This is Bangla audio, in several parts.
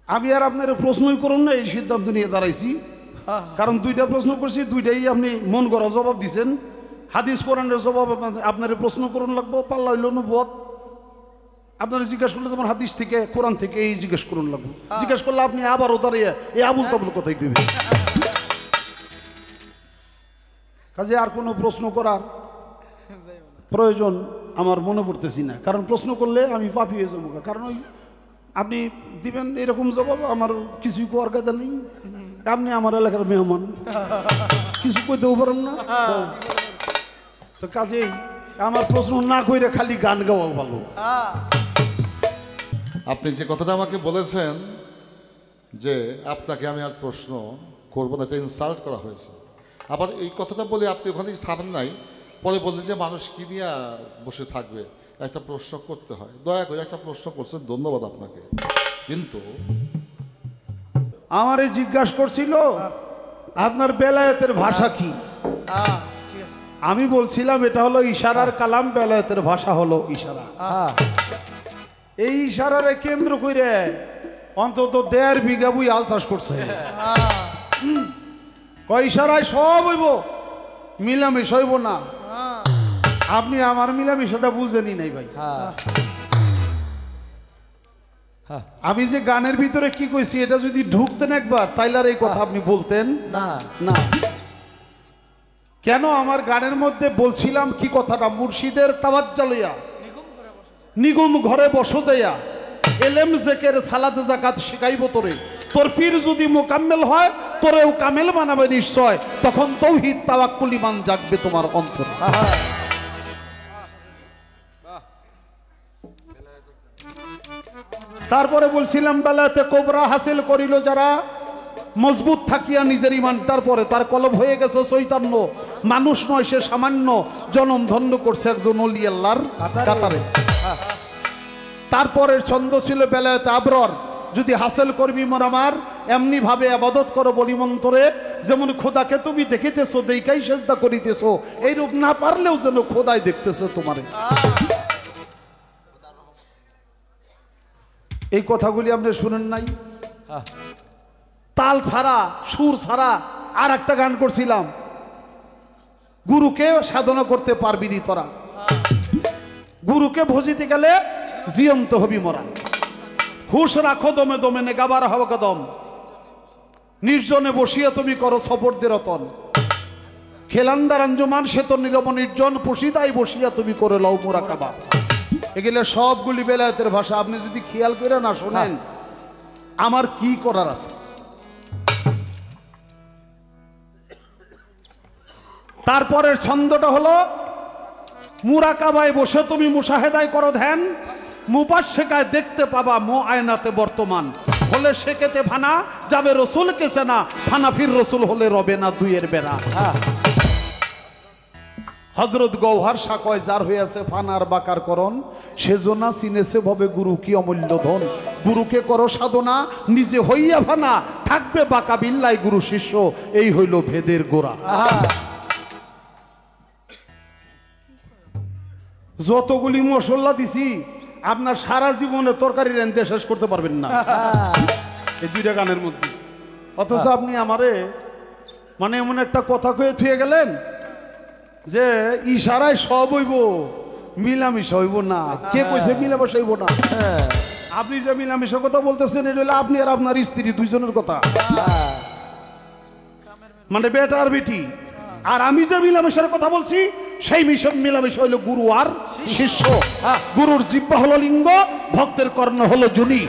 আমি আর আপনার প্রশ্নই করুন না, এই সিদ্ধান্ত নিয়ে দাঁড়াইছি। কারণ দুইটা প্রশ্ন করছি, দুইটাই আপনি মন গড়া জবাব দিছেন। হাদিস কোরআনের জবাব আপনার প্রশ্ন করুন লাগবো, পাল্লা হইল নবুয়ত। আপনারা জিজ্ঞাসা করলে তোমার হাদিস থেকে কোরআন থেকে এই জিজ্ঞেস করুন লাগবো। জিজ্ঞেস করলে আপনি আবারও দাঁড়িয়ে এই আবুল তাবুল কথাই কইবেন। কাজে আর কোনো প্রশ্ন করার প্রয়োজন আমার মনে পড়তেছি না, কারণ প্রশ্ন করলে আমি পাপি হয়ে যাবো। কারণ ওই আপনি দিবেন এরকম জবাব, আমার কিছুই কোয়ার কথা নেই। আপনি আমার এলাকার মেহমান, কিছু কইতেও পারেন না। তো কাজেই আমার প্রশ্ন না কইরে খালি গান গাওয়া ভালো। আপনি যে কথাটা আমাকে বলেছেন যে আপনাকে আমি আর প্রশ্ন করবো না, এটা ইনসাল্ট করা হয়েছে। আবার এই কথাটা বলে আপনি ওখানে থামেন নাই, পরে বললেন যে মানুষ কি নিয়ে বসে থাকবে, একটা প্রশ্ন করতে হয়। দয়া করে একটা প্রশ্ন করছেন, ধন্যবাদ আপনাকে। কিন্তু আমারে জিজ্ঞাসা করছিল আপনার বেলায়েতের ভাষা কি। আমি বলছিলাম এটা হলো ইশারার কালাম, বেলায়েতের ভাষা হলো ইশারা। এই ইশারারে কেন্দ্র করে অন্তত 1.5 বিঘা বুই আল চাষ করছে। কয় ইশারায় সব হইব, মিলামিশ হইব না। আপনি আমার মিলামিশাটা বুঝেনি নাই ভাই। আমি যে গানের ভিতরে কি কইছি এটা যদি ঢুকতেন একবার, তাইলে আর এই কথা আপনি বলতেন না। না, কেন আমার গানের মধ্যে বলছিলাম কি কথাটা, মুর্শিদের তাওয়াজ্জা লইয়া নিগম ঘরে বসো যাইয়া এলেম জেকের সালাত যাকাত শিখাইব তোরে। তোর পীর যদি মোকাম্মেল হয় তোরেও কামেল বানাবে নিশ্চয়, তখন তাওহীদ তাওয়াক্কুল ঈমান জাগবে তোমার অন্তর। তারপরে বলছিলাম বেলায়েতে কোবরা হাসিল করিল যারা, মজবুত থাকিয়া নিজের ইমান। তারপরে তার কলব হয়ে গেছে চৈতন্য, মানুষ নয় সে সামান্য, জনম ধন্য করছে একজন ওলি আল্লাহর কাতারে। তারপরের ছন্দ ছিল বেলায়েতে আবরর, যদি হাসিল করবি মোর আমার এমনি ভাবে আবাদত করো বলি মন্তরে, যেমন খোদাকে তুমি দেখিতেছো দেখাই সেজদা করিতেছো, এইরূপ না পারলেও যেন খোদাই দেখতেছে তোমারে। এই কথাগুলি আপনি শুনেন নাই? তাল ছাড়া সুর ছাড়া আর একটা গান করছিলাম, গুরুকে সাধনা করতে পারবি নি তোরা, গুরুকে ভজিতে গেলে জিয়ন্ত হবি মরা। হুশ রাখো দমে দমে নেগাবার হওয়া কদম, নির্জনে বসিয়া তুমি করো সফরদের রতন। খেলান্দার আঞ্জমান সে তো নীরব নির্জন, পুষিতাই বসিয়া তুমি করে লও মুরাকাবা। এগুলো সবগুলি বেলায়েতের ভাষা। আপনি যদি খেয়াল করে না শোনেন আমার কি করার আছে। তারপরের ছন্দটা হলো মুরাকাবায় বসে তুমি মুশাহেদায় করো ধ্যান, মুপাশেকায় দেখতে পাবা মো আয়নাতে বর্তমান। হলে শেকেতে ফানা যাবে রসুল কেসে না, ফানাফির রসুল হলে রবে না দুইয়ের বেড়া। হজরত গৌহার শাহ কয় যার হইয়াছে ফানার বাকার করণ, সেজনা চিনেছে ভবে গুরু কি অমূল্য ধন। গুরুকে করো সাধনা নিজে হইয়া ফানা, থাকবে বাকা বিল্লাই গুরু শিষ্য, এই হইল ভেদের গোড়া। যতগুলি মশলা দিছি আপনার সারা জীবনে তরকারি রেঁধে শেষ করতে পারবেন না এই দুইটা গানের মধ্যে। অথচ আপনি আমারে মানে এমন একটা কথা কয়ে থুয়ে গেলেন যে ইশারায় সব হইব, মিলামিশা হইব না। কে কইছে মিলামিশা হইব না? আপনি যে মিলামিশার কথা বলতেছেন এটা হলো আপনি আর আপনার স্ত্রী দুইজনের কথা, মানে বেটা আর বেটি। আর আমি যে মিলামিশার কথা বলছি সেই মিলামিশা হইল গুরু আর শিষ্য। গুরুর জিহ্বা হলো লিঙ্গ, ভক্তের কর্ণ হলো যোনি।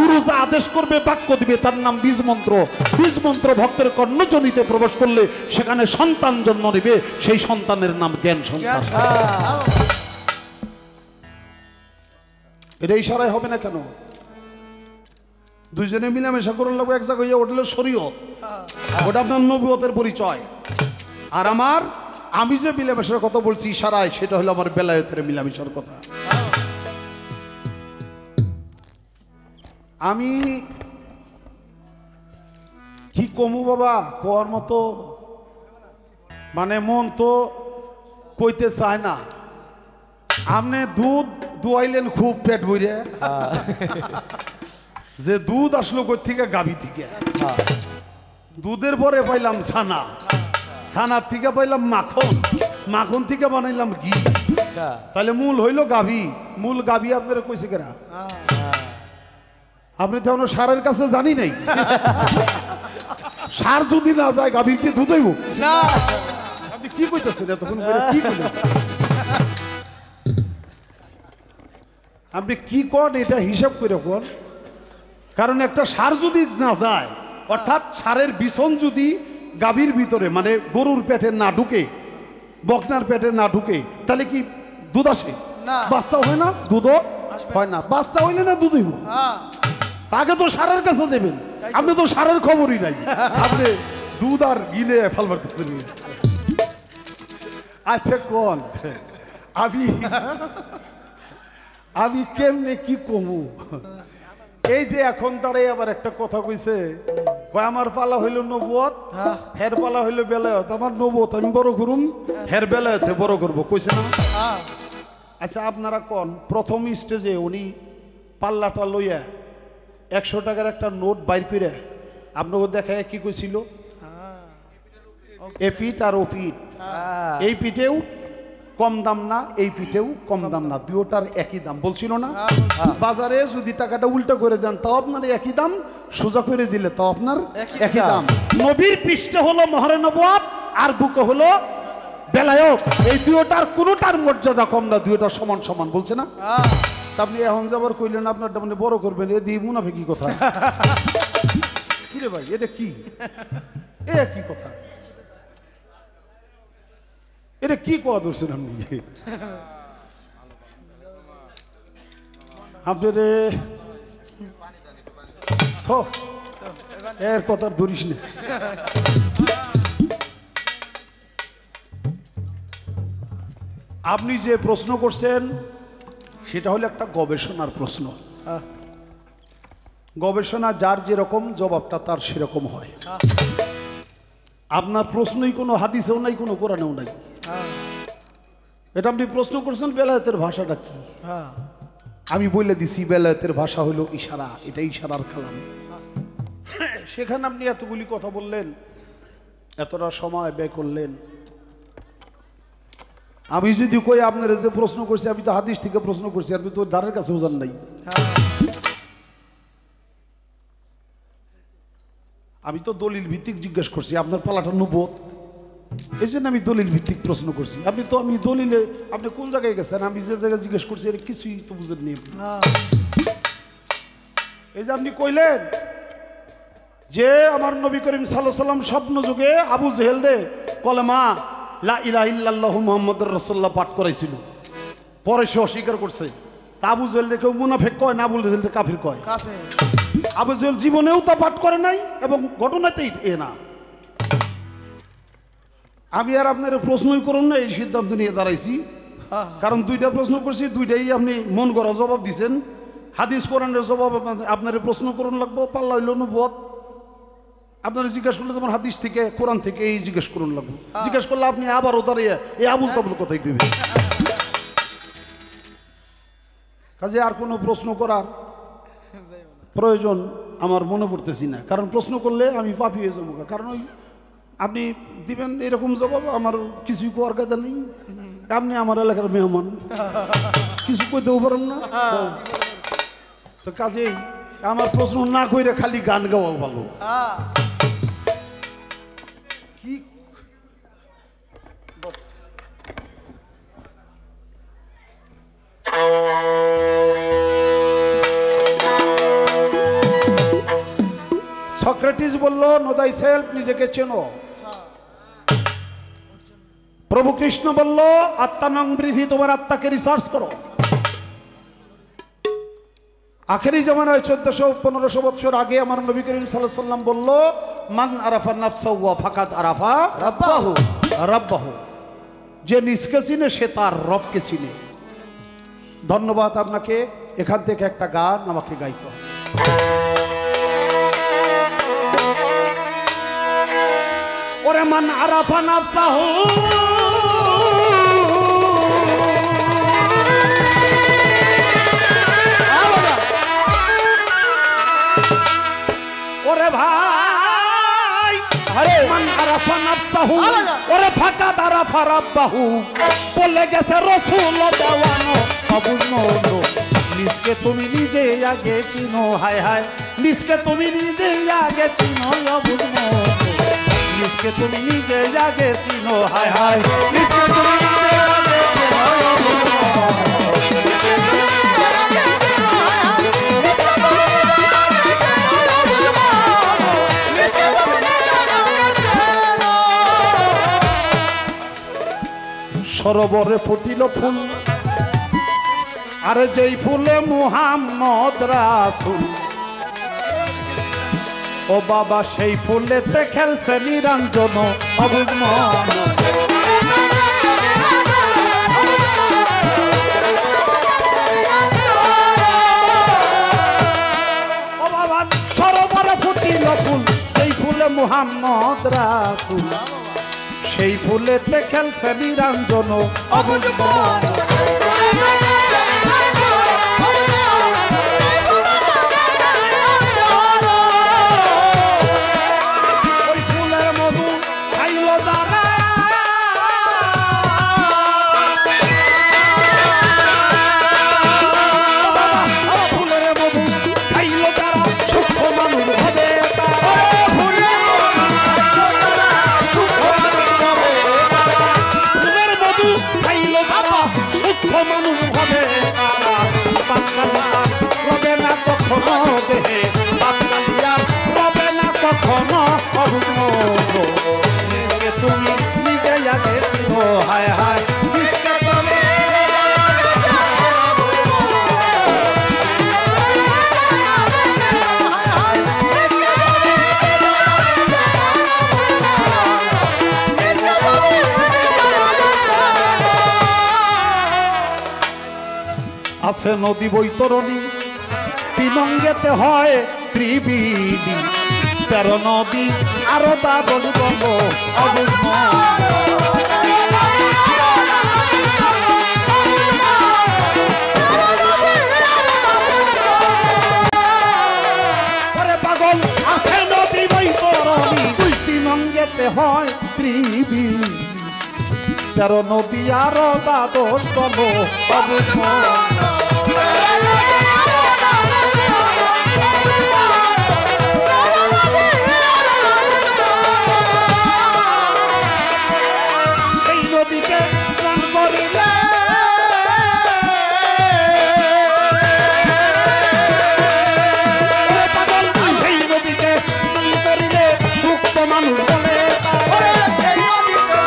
গুরু যা আদেশ করবে বাক্য দিবে তার নাম বীজ মন্ত্র। বীজ মন্ত্র ভক্তের কর্ণ যোনিতে প্রবেশ করলে সেখানে সন্তান জন্ম নেবে, সেই সন্তানের নাম জ্ঞান সন্তান। এটা ইশারায় হবে না কেন? দুইজনে মিলামেশা করার লোক এক জায়গায় ওটা শরীয়ত, ওটা আপনার নবুয়তের পরিচয়। আর আমার আমি যে মিলামেশার কথা বলছি ইশারায়, সেটা হলো আমার বেলায়েতের মিলামেশার কথা। আমি কি কমু বাবা, কোয়ার মতো মানে মন তো কইতে চায় না। আপনি দুধ দুয়াইলেন খুব পেট ভরে, যে দুধ আসলো কই থেকে? গাভী থেকে। দুধের পরে পাইলাম ছানা, ছানার থেকে পাইলাম মাখন, মাখন থেকে বানাইলাম ঘি। তাহলে মূল হইল গাভী। মূল গাভী আপনারা কইছে কেনা? আপনি তো এখনো সারের কাছে জানি নাই। সার যদি না যায় গাভীর কি দুধ হইব? আপনি কি কইতেছেন এতক্ষণ করে? কি কইলেন আপনি? কি কন এটা হিসাব করে কোন? কারণ একটা সার যদি না যায়, অর্থাৎ সারের বিছন যদি গাভীর ভিতরে মানে গরুর পেটে না ঢুকে, বকনার পেটে না ঢুকে, তাহলে কি দুধ আসে? বাচ্চা হয় না, দুধও হয় না। বাচ্চা হইলে না দুধ হইব? আগে তো সারের কাছে যাবেন। আপনি তো সারের খবরই নাই, আপনি দুধ আর গিলে ফেল মারতেছেন। আচ্ছা কোন আমি কেমনে কি কমু? এই যে এখন তারাই আবার একটা কথা কইছে, কয় আমার পালা হইল নবুয়ত, হের পালা হইল বেলায়ত। আমার নবুয়ত আমি বড় করুম, হের বেলায়তে বড় করবো, কইছে না? আচ্ছা আপনারা কোন প্রথম স্টেজে উনি পাল্লাটা লইয়া 100 টাকার একটা নোট বাইর করে আপনাকে দেখায় কি কইছিল? এ পিঠ আর ও পিঠ, এই পিঠেও কম দাম না, এই পিঠেও কম দাম না, দুটোটার একই দাম বলছিল না? বাজারে যদি টাকাটা উল্টো করে দেন তাও আপনার একই দাম, সোজা করে দিলে তাও আপনার একই দাম। নবীর পৃষ্ঠে হলো মহরে নবুয়ত আর বুকে হলো বেলায়ত। এই দুটোটার কোনোটার মর্যাদা কম না, দুটোটা সমান সমান, বলছে না? আপনি এখন যাবার কইলেন আপনারটা মানে বড় করবেন, এ দিয়ে মুনাফিকি কথা। কি রে ভাই, এটা কি? এ কি কথা? এটা কি কোয়া ধরছেন আপনি? আপনার এর কথা ধরিস না। আপনি যে প্রশ্ন করছেন সেটা হলো একটা গবেষণার প্রশ্ন। গবেষণা যার যেরকম জবাবটা তার সেরকম হয়। আপনার প্রশ্নই কোনো হাদিসেও নাই, কোনো কোরআনেও নাই। এটা আপনি প্রশ্ন করছেন বেলায়েতের ভাষাটা কি? আমি বলে দিছি বেলায়েতের ভাষা হলো ইশারা, এটা ইশারার কালাম। সেখানে আপনি এতগুলি কথা বললেন, এতটা সময় ব্যয় করলেন। আমি যদি কই আপনার যে প্রশ্ন করছি আমি তো হাদিস থেকে প্রশ্ন করছি, আপনি তো ধারের কাছেও যান নাই। আমি তো দলিল ভিত্তিক জিজ্ঞেস করছি, আপনার পালাটা নবুয়ত, এই জন্য আমি দলিল ভিত্তিক প্রশ্ন করছি। আপনি তো আমি দলিলে আপনি কোন জায়গায় গেছেন, আমি যে জায়গায় জিজ্ঞেস করছি এর কিছুই তো বুঝেননি। এই যে আপনি কইলেন যে আমার নবী করিম সাল্লাল্লাহু আলাইহি সাল্লাম স্বপ্ন যুগে আবু জেহেল রে কলেমা লা ইলাহা ইল্লাল্লাহু মুহাম্মাদুর রাসূলুল্লাহ পাঠ করাইছিল, পরে সে অস্বীকার করছে। তা আবু জেহেল রে কেউ মুনাফিক কয় না, আবু জেহেল রে কাফির কয়। আবু জেহেল জীবনেও তা পাঠ করে নাই এবং ঘটনাতেই এ না। আমি আর আপনার প্রশ্নই করুন না, এই সিদ্ধান্ত নিয়ে দাঁড়াইছি। কারণ দুইটা প্রশ্ন করছি, দুইটাই আপনি মন গড়া জবাব দিছেন। হাদিস কোরআনের জবাব আপনার প্রশ্ন করুন লাগবো, পাল্লা হইল নবুয়ত। আপনারা জিজ্ঞেস করলে তোমার হাদিস থেকে কোরআন থেকে এই জিজ্ঞেস করুন লাগবো। জিজ্ঞেস করলে আপনি আবারও দাঁড়িয়ে এই আবুল তাবুল কথাই কইবেন। কাজে আর কোনো প্রশ্ন করার প্রয়োজন আমার মনে পড়তেছি না, কারণ প্রশ্ন করলে আমি পাপি হয়ে যাবো। কারণ ওই আপনি দিবেন এরকম জবাব, আমার কিছুই কোয়ার কথা নেই। আপনি আমার এলাকার মেহমান, কিছু কইতেও পারেন না। তো কাজেই আমার প্রশ্ন না কইরে খালি গান গাওয়াও ভালো। কি সক্রেটিস বলল নো দাই সেলফ, নিজেকে চেনো। প্রভু কৃষ্ণ বলল আত্মানং বৃদ্ধি, তোমার আত্মাকে রিসার্চ করো। আখেরি জামানায় 1400-1500 বছর আগে আমার নবী করিম সাল্লাল্লাহু আলাইহি সাল্লাম বলল মান আরাফা নাফসাহু ওয়া ফাকাদ আরাফা রাব্বাহু রাব্বাহু, যে নিজকে চিনে সে তার রবকে চিনে। ধন্যবাদ আপনাকে। এখান থেকে একটা গান আমাকে গাইতে হবে। ওরে মান আরাফা নাফসাহু ভাই আরে মান আরাফা নাফসাহু ওরে ফাকাদ আরাফা রাব্বাহু বলে গেছে রাসূল দেওয়ানো অবুঝনো নিজকে তুমি নিজে আগে চিনো হায় হায় নিজকে তুমি নিজে আগে চিনো অবুঝনো নিজকে তুমি নিজে আগে চিনো হায় হায় নিজকে তুমি নিজে আগে চিনো অবুঝনো সরোবরে ফুটিল ফুল আরে যেই ফুলে মুহাম্মদ রাসূল ও বাবা সেই ফুলেতে খেলছে নিরঞ্জন অবুঝ মন ও বাবা সরোবরে ফুটিল ফুল যেই ফুলে মুহাম্মদ রাসূল সেই ফুলেতে খেলছে নিরঞ্জন অবুঝ মন ওই ফুলের মধু খাইল যারা ফুলের মধু খাইল যারা সূক্ষ্ম মানুষ হবে মানুষ হবে রবে না কখনো দেহে রবে না কখনো নিজকে তুমি নিজে আগে চিনো হায় হায় আছে নদী বৈতরণী তিন অঙ্গেতে হয় ত্রিবেণী 13 নদী আরো দাদন বঙ্গ অবুঝ পাগল আছে নদী বৈতরণী তিন অঙ্গেতে হয় ত্রিবেণী 13 নদী আরো দাদন বঙ্গ অবুঝ নদীকে স্নান করিলে সেই নদীকে স্নান করিলে মুক্ত মানুষ বলে সেই নদীতে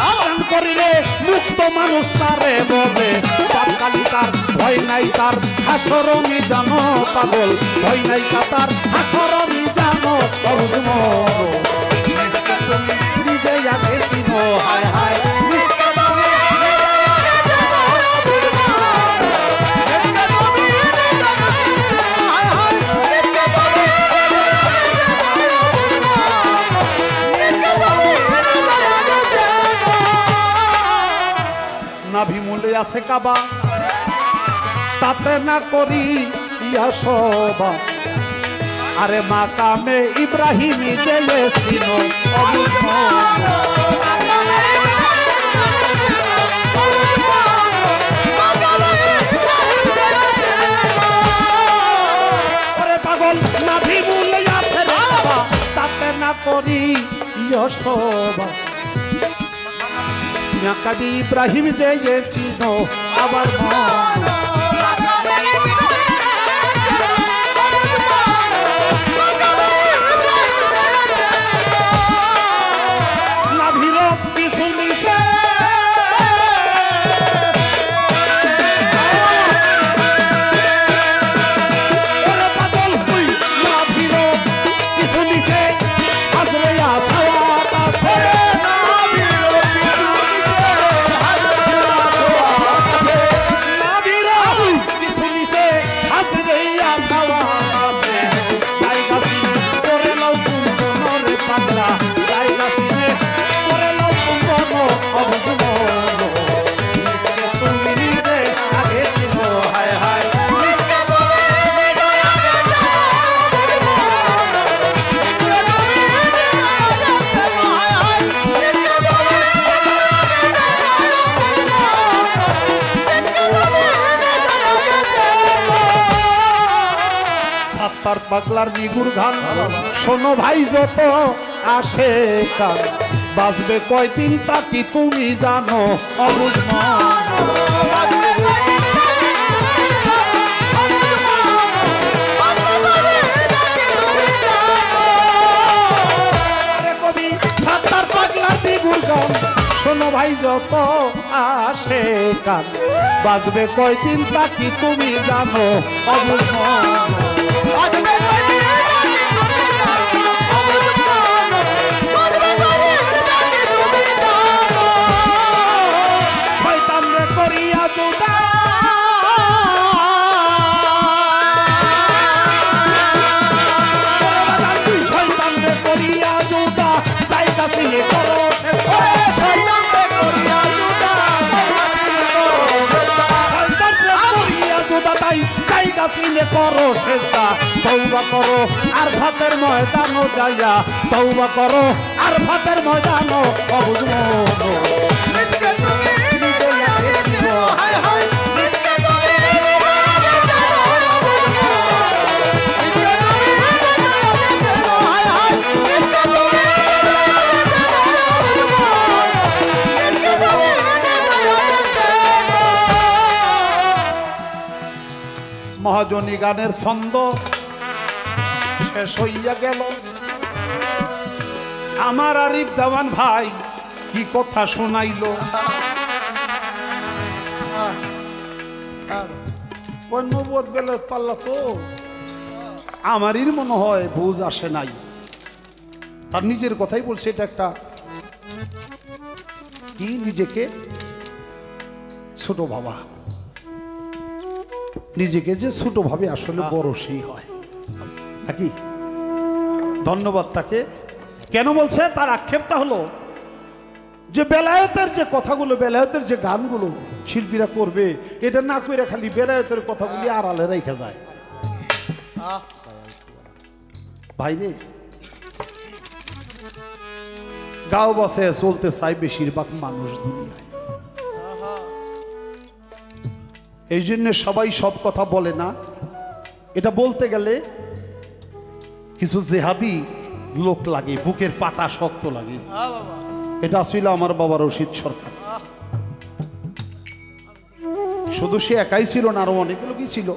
স্নান করিলে মুক্ত মানুষ তারে বলে পাপকালী তার ভয় নাই তার হাসরমি জানো পাগল ভয় নাই তার হাসরমি জানো তুমি নিজে আগে চিনো হায় হায় নাভি মূলে আছে কাবা তাতে না করি ইয়া সবা আরে মাকামে ইব্রাহিম জেলেছিল আরে পাগল নাভি মূলে আছে কাবা তাতে না করি ইয়া সবা মাকামে ইব্রাহিম জেলেছিল আবার সাত্তার পাগলার নিগুর গান শোনো ভাই যত আসে কান বাজবে কয়দিন তা কি তুমি জানো অবুঝ শোনো ভাই যত আসে কান বাজবে কয়দিন তা কি তুমি জানো অবুঝ শয়তান রে করিয়া জুদা শয়তান রে করিয়া জুদা জায়গা দিয়ে করো করো সেজদা তওবা করো আর ভাতের ময়দানও যাইয়া তওবা করো আর ভাতের ময়দানও অবুঝ মহাজনী গানের ছন্দ শেষ হইয়া গেল আমার আরিফ দেওয়ান ভাই কি কথা শোনাইল নবুয়ত বেলে পাল্লা তো আমারই মনে হয় বুঝ আসে নাই তার নিজের কথাই বলছে এটা একটা কি নিজেকে ছোট ভাবা নিজেকে যে ছোট ভাবে আসলে বড় সেই হয় নাকি ধন্যবাদ তাকে কেন বলছে তার আক্ষেপটা হলো যে বেলায়েতের যে কথাগুলো বেলায়েতের যে গানগুলো শিল্পীরা করবে এটা না কইরা খালি বেলায়েতের কথাগুলি আড়ালে রেখে যায় ভাইরে গাঁও বাসে চলতে চায় বেশিরভাগ মানুষ দুনিয়ায় এই জন্য সবাই সব কথা বলে না এটা বলতে গেলে কিছু জেহাদি লোক লাগে বুকের পাটা শক্ত লাগে এটা ছিল আমার বাবা রশিদ সরকার শুধু সে একাই ছিল না আরো অনেক লোকই ছিল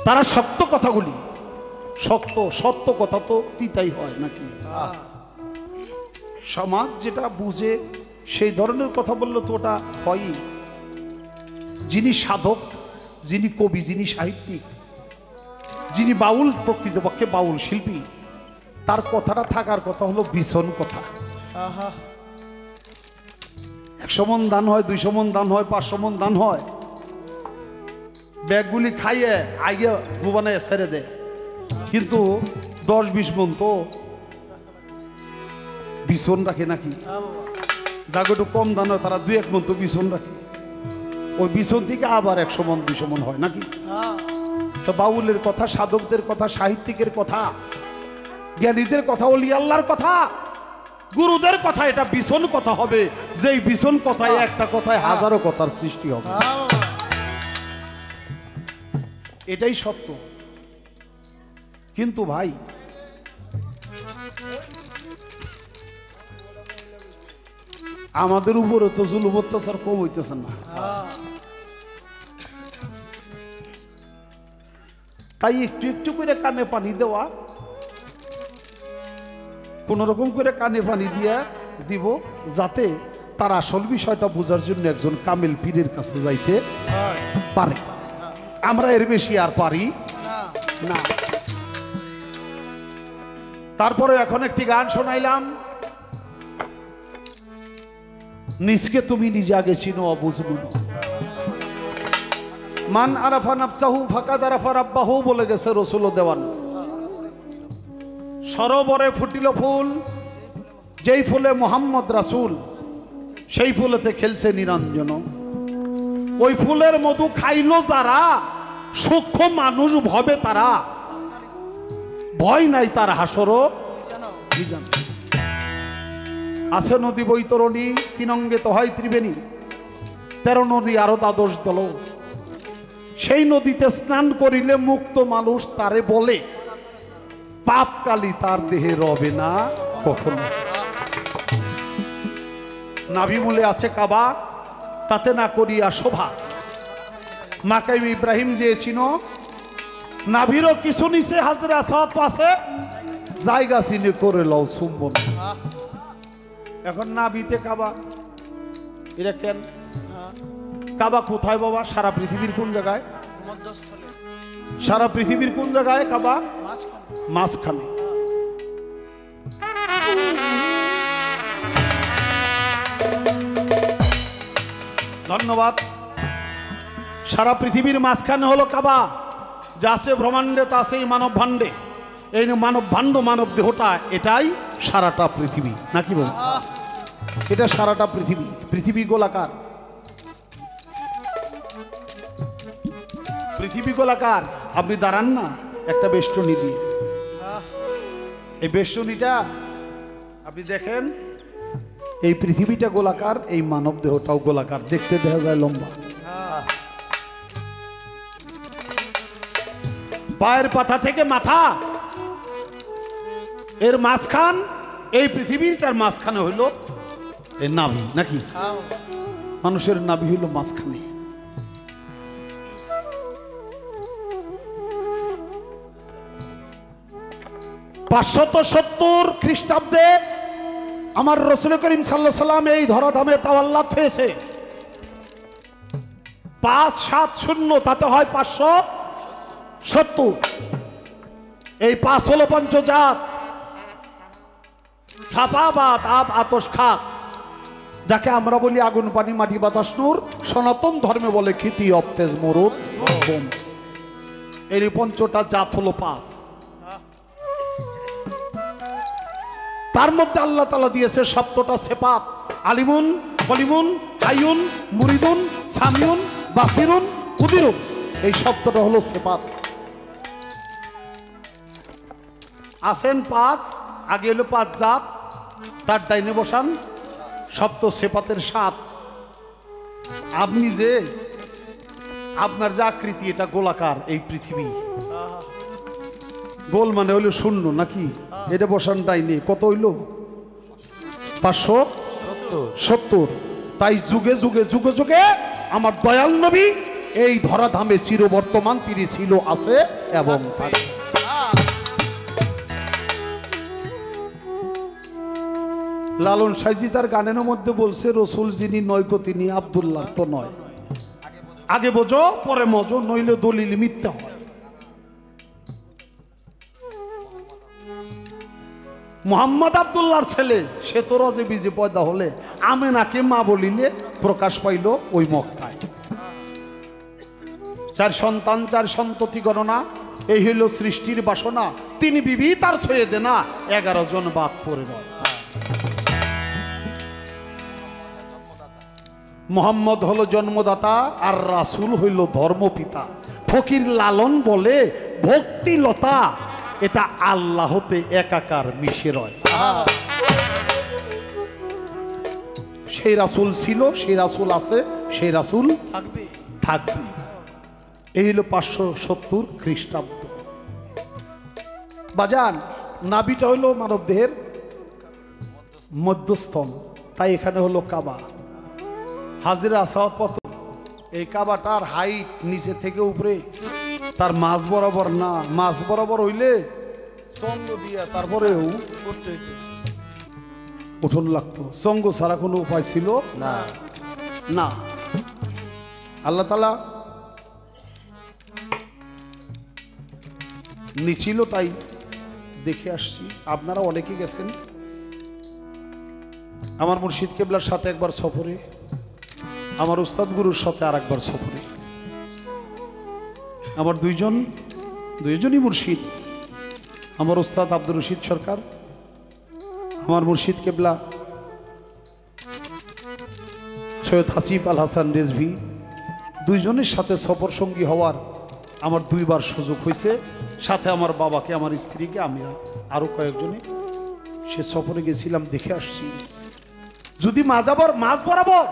তারা শক্ত কথাগুলি শক্ত সত্য কথা তো তিতাই হয় নাকি সমাজ যেটা বুঝে সেই ধরনের কথা বললে তো ওটা হয়ই যিনি সাধক যিনি কবি যিনি সাহিত্যিক যিনি বাউল প্রকৃতপক্ষে বাউল শিল্পী তার কথাটা থাকার কথা হলো ভীষণ কথা 100 মণ দান হয় 200 মণ দান হয় 500 মণ দান হয় ব্যাগগুলি খাইয়ে আগে গুবানে ছেড়ে দেয় কিন্তু 10-20 মণ তো ভীষণ রাখে নাকি যাকে একটু কম দান হয় তারা 2-1 মণ তো ভীষণ রাখে ওই ভীষণ থেকে আবার 100 মণ 200 মণ হয় নাকি তো বাউলের কথা সাধকদের কথা সাহিত্যিকের কথা জ্ঞানীদের কথা ওলি আল্লাহর কথা গুরুদের কথা এটা ভীষণ কথা হবে যেই ভীষণ কথায় একটা কথায় হাজারো কথার সৃষ্টি হবে এটাই সত্য কিন্তু ভাই আমাদের উপরে তো জুলুম অত্যাচার কম হইতেছে না তাই একটু একটু করে কানে পানি দেওয়া কোন রকম করে কানে পানি দিয়ে দিব যাতে তার আসল বিষয়টা বোঝার জন্য একজন কামেল পীরের কাছে যাইতে পারে আমরা এর বেশি আর পারি না তারপরে এখন একটি গান শোনাইলাম নিজকে তুমি নিজে আগে চিনো অবুঝ গুনো মান আরাফা নাফসাহু ফাকাদ আরাফা রাব্বাহু বলে গেছে রাসূল দেওয়ান সরোবরে ফুটিল ফুল যেই ফুলে মোহাম্মদ রাসূল সেই ফুলেতে খেলছে নিরঞ্জন ওই ফুলের মধু খাইলো যারা সূক্ষ্ম মানুষ ভবে তারা ভয় নাই তার হাসরও আছে নদী বৈতরণী 3 অঙ্গে তো হয় ত্রিবেণী 13 নদী আরো দ্বাদশ দল সেই নদীতে স্নান করিলে মুক্ত মানুষ তারে বলে পাপ কালি তার দেহে রবে না কখনো। নাভিমূলে আছে কাবা, তাতে না করিয়া শোভা। মাকাম ইব্রাহিম যে চিনো, নাভিরও কিছু নিচে হাজরা আসওয়াদ পাশে জায়গা চিনে করে লও চুম্বন। এখন নাভিতে কাবা, এটা কেন কাবা কোথায় বাবা? সারা পৃথিবীর কোন জায়গায়? সারা পৃথিবীর কোন জায়গায় কাবা? মাঝখানে। ধন্যবাদ। সারা পৃথিবীর মাঝখানে হলো কাবা। যা আছে ব্রহ্মাণ্ডে তা আছে মানব ভাণ্ডে। এই মানব ভাণ্ড, মানব দেহটা, এটাই সারাটা পৃথিবী, নাকি বল? এটা সারাটা পৃথিবী। পৃথিবী গোলাকার, পৃথিবী গোলাকার। আপনি দাঁড়ান না একটা বেষ্টনী দিয়ে, এই বেষ্টনীটা আপনি দেখেন, এই পৃথিবীটা গোলাকার, এই মানব দেহটাও গোলাকার, দেখতে দেখা যায় লম্বা। পায়ের পাতা থেকে মাথা, এর মাঝখান, এই পৃথিবীটার মাঝখানে হইল এই নাভি, নাকি? মানুষের নাভি হইল মাঝখানে। $570 খ্রিস্টাব্দে আমার রাসূল করিম সাল্লাল্লাহু আলাইহি সাল্লাম এই ধরাধামে তাওয়াল্লাত হয়েছে। 570, তাতে হয় 570। এই 5 হলো পঞ্চজাত, ছাপা বাত আব আতস খাক, যাকে আমরা বলি আগুন পানি মাটি বাতাস নূর। সনাতন ধর্মে বলে খিতি অবতেজ মরুদ বোম। এই পঞ্চটা জাত হলো 5। তার মধ্যে আল্লাহ তাআলা দিয়েছে 7টা সিফাত: আলিমুন, কলিমুন, হাইয়ুন, মুরিদুন, সামিউন, বাসিরুন, কুদিরুন। এই 7টা হলো সিফাত। আছেন 5, আগে হলো 5 জাত, তার ডাইনে বসান 7 সিফাতের 7। আপনি যে, আপনার যে আকৃতি, এটা গোলাকার, এই পৃথিবী গোল মানে হইলো শূন্য, নাকি? এটা বসান ডাইনে, কত হইল? 570। তাই যুগে যুগে যুগে যুগে আমার দয়াল নবী এই ধরাধামে চিরবর্তমান, তিনি ছিল, আছে এবং থাকবে। লালন সাইজি তার গানের মধ্যে বলছে, রসুল যিনি নয়কো তিনি আব্দুল্লাহ তো নয়। আগে বোঝো পরে মজো, নইলে দলিল মিথ্যা হয়। মোহাম্মদ আব্দুল্লাহর ছেলে, সে তো রজে বিজে পয়দা হলে আমেনাকে মা বলিলে প্রকাশ পাইল ওই মক্কায়। 4 সন্তান, 4 সন্ততি গণনা, এই হইল সৃষ্টির বাসনা। 3 বিবি তার ছয়ে দেনা, 11 জন বাদ পড়ে রয়। মোহাম্মদ হলো জন্মদাতা, আর রাসূল হইল ধর্মপিতা। ফকির লালন বলে ভক্তিলতা, এটা আল্লাহতে একাকার মিশে রয়। সেই রাসূল ছিল, সেই রাসূল আছে, সেই রাসূল থাকবে। এই হলো 570 খ্রিস্টাব্দ। বাজান, নাভিটা হইল মানব দেহের মধ্যস্থল, তাই এখানে হলো কাবা। হাজরে আসওয়াদ পথ, এই কাবাটার হাইট নিচে থেকে উপরে, তার মাঝ বরাবর না, মাঝ বরাবর হইলে সঙ্গ দিয়া তারপরেও উঠন লাগতো। সঙ্গ ছাড়া কোনো উপায় ছিল না। না, আল্লাহ তাআলা নিছিল, তাই দেখে আসছি। আপনারা অনেকে গেছেন। আমার মুর্শিদ কেবলার সাথে একবার সফরে, আমার উস্তাদ গুরুর সাথে আর একবার সফরে। আমার দুইজনই মুর্শিদ। আমার উস্তাদ আব্দুর রশিদ সরকার, আমার মুর্শিদ কেবলা সৈয়দ হাসিব আল হাসান রেজভি, দুইজনের সাথে সফর সঙ্গী হওয়ার আমার 2 বার সুযোগ হয়েছে। সাথে আমার বাবাকে, আমার স্ত্রীকে, আমি আরো কয়েকজনে সে সফরে গেছিলাম, দেখে আসছি। যদি মাঝ বরাবর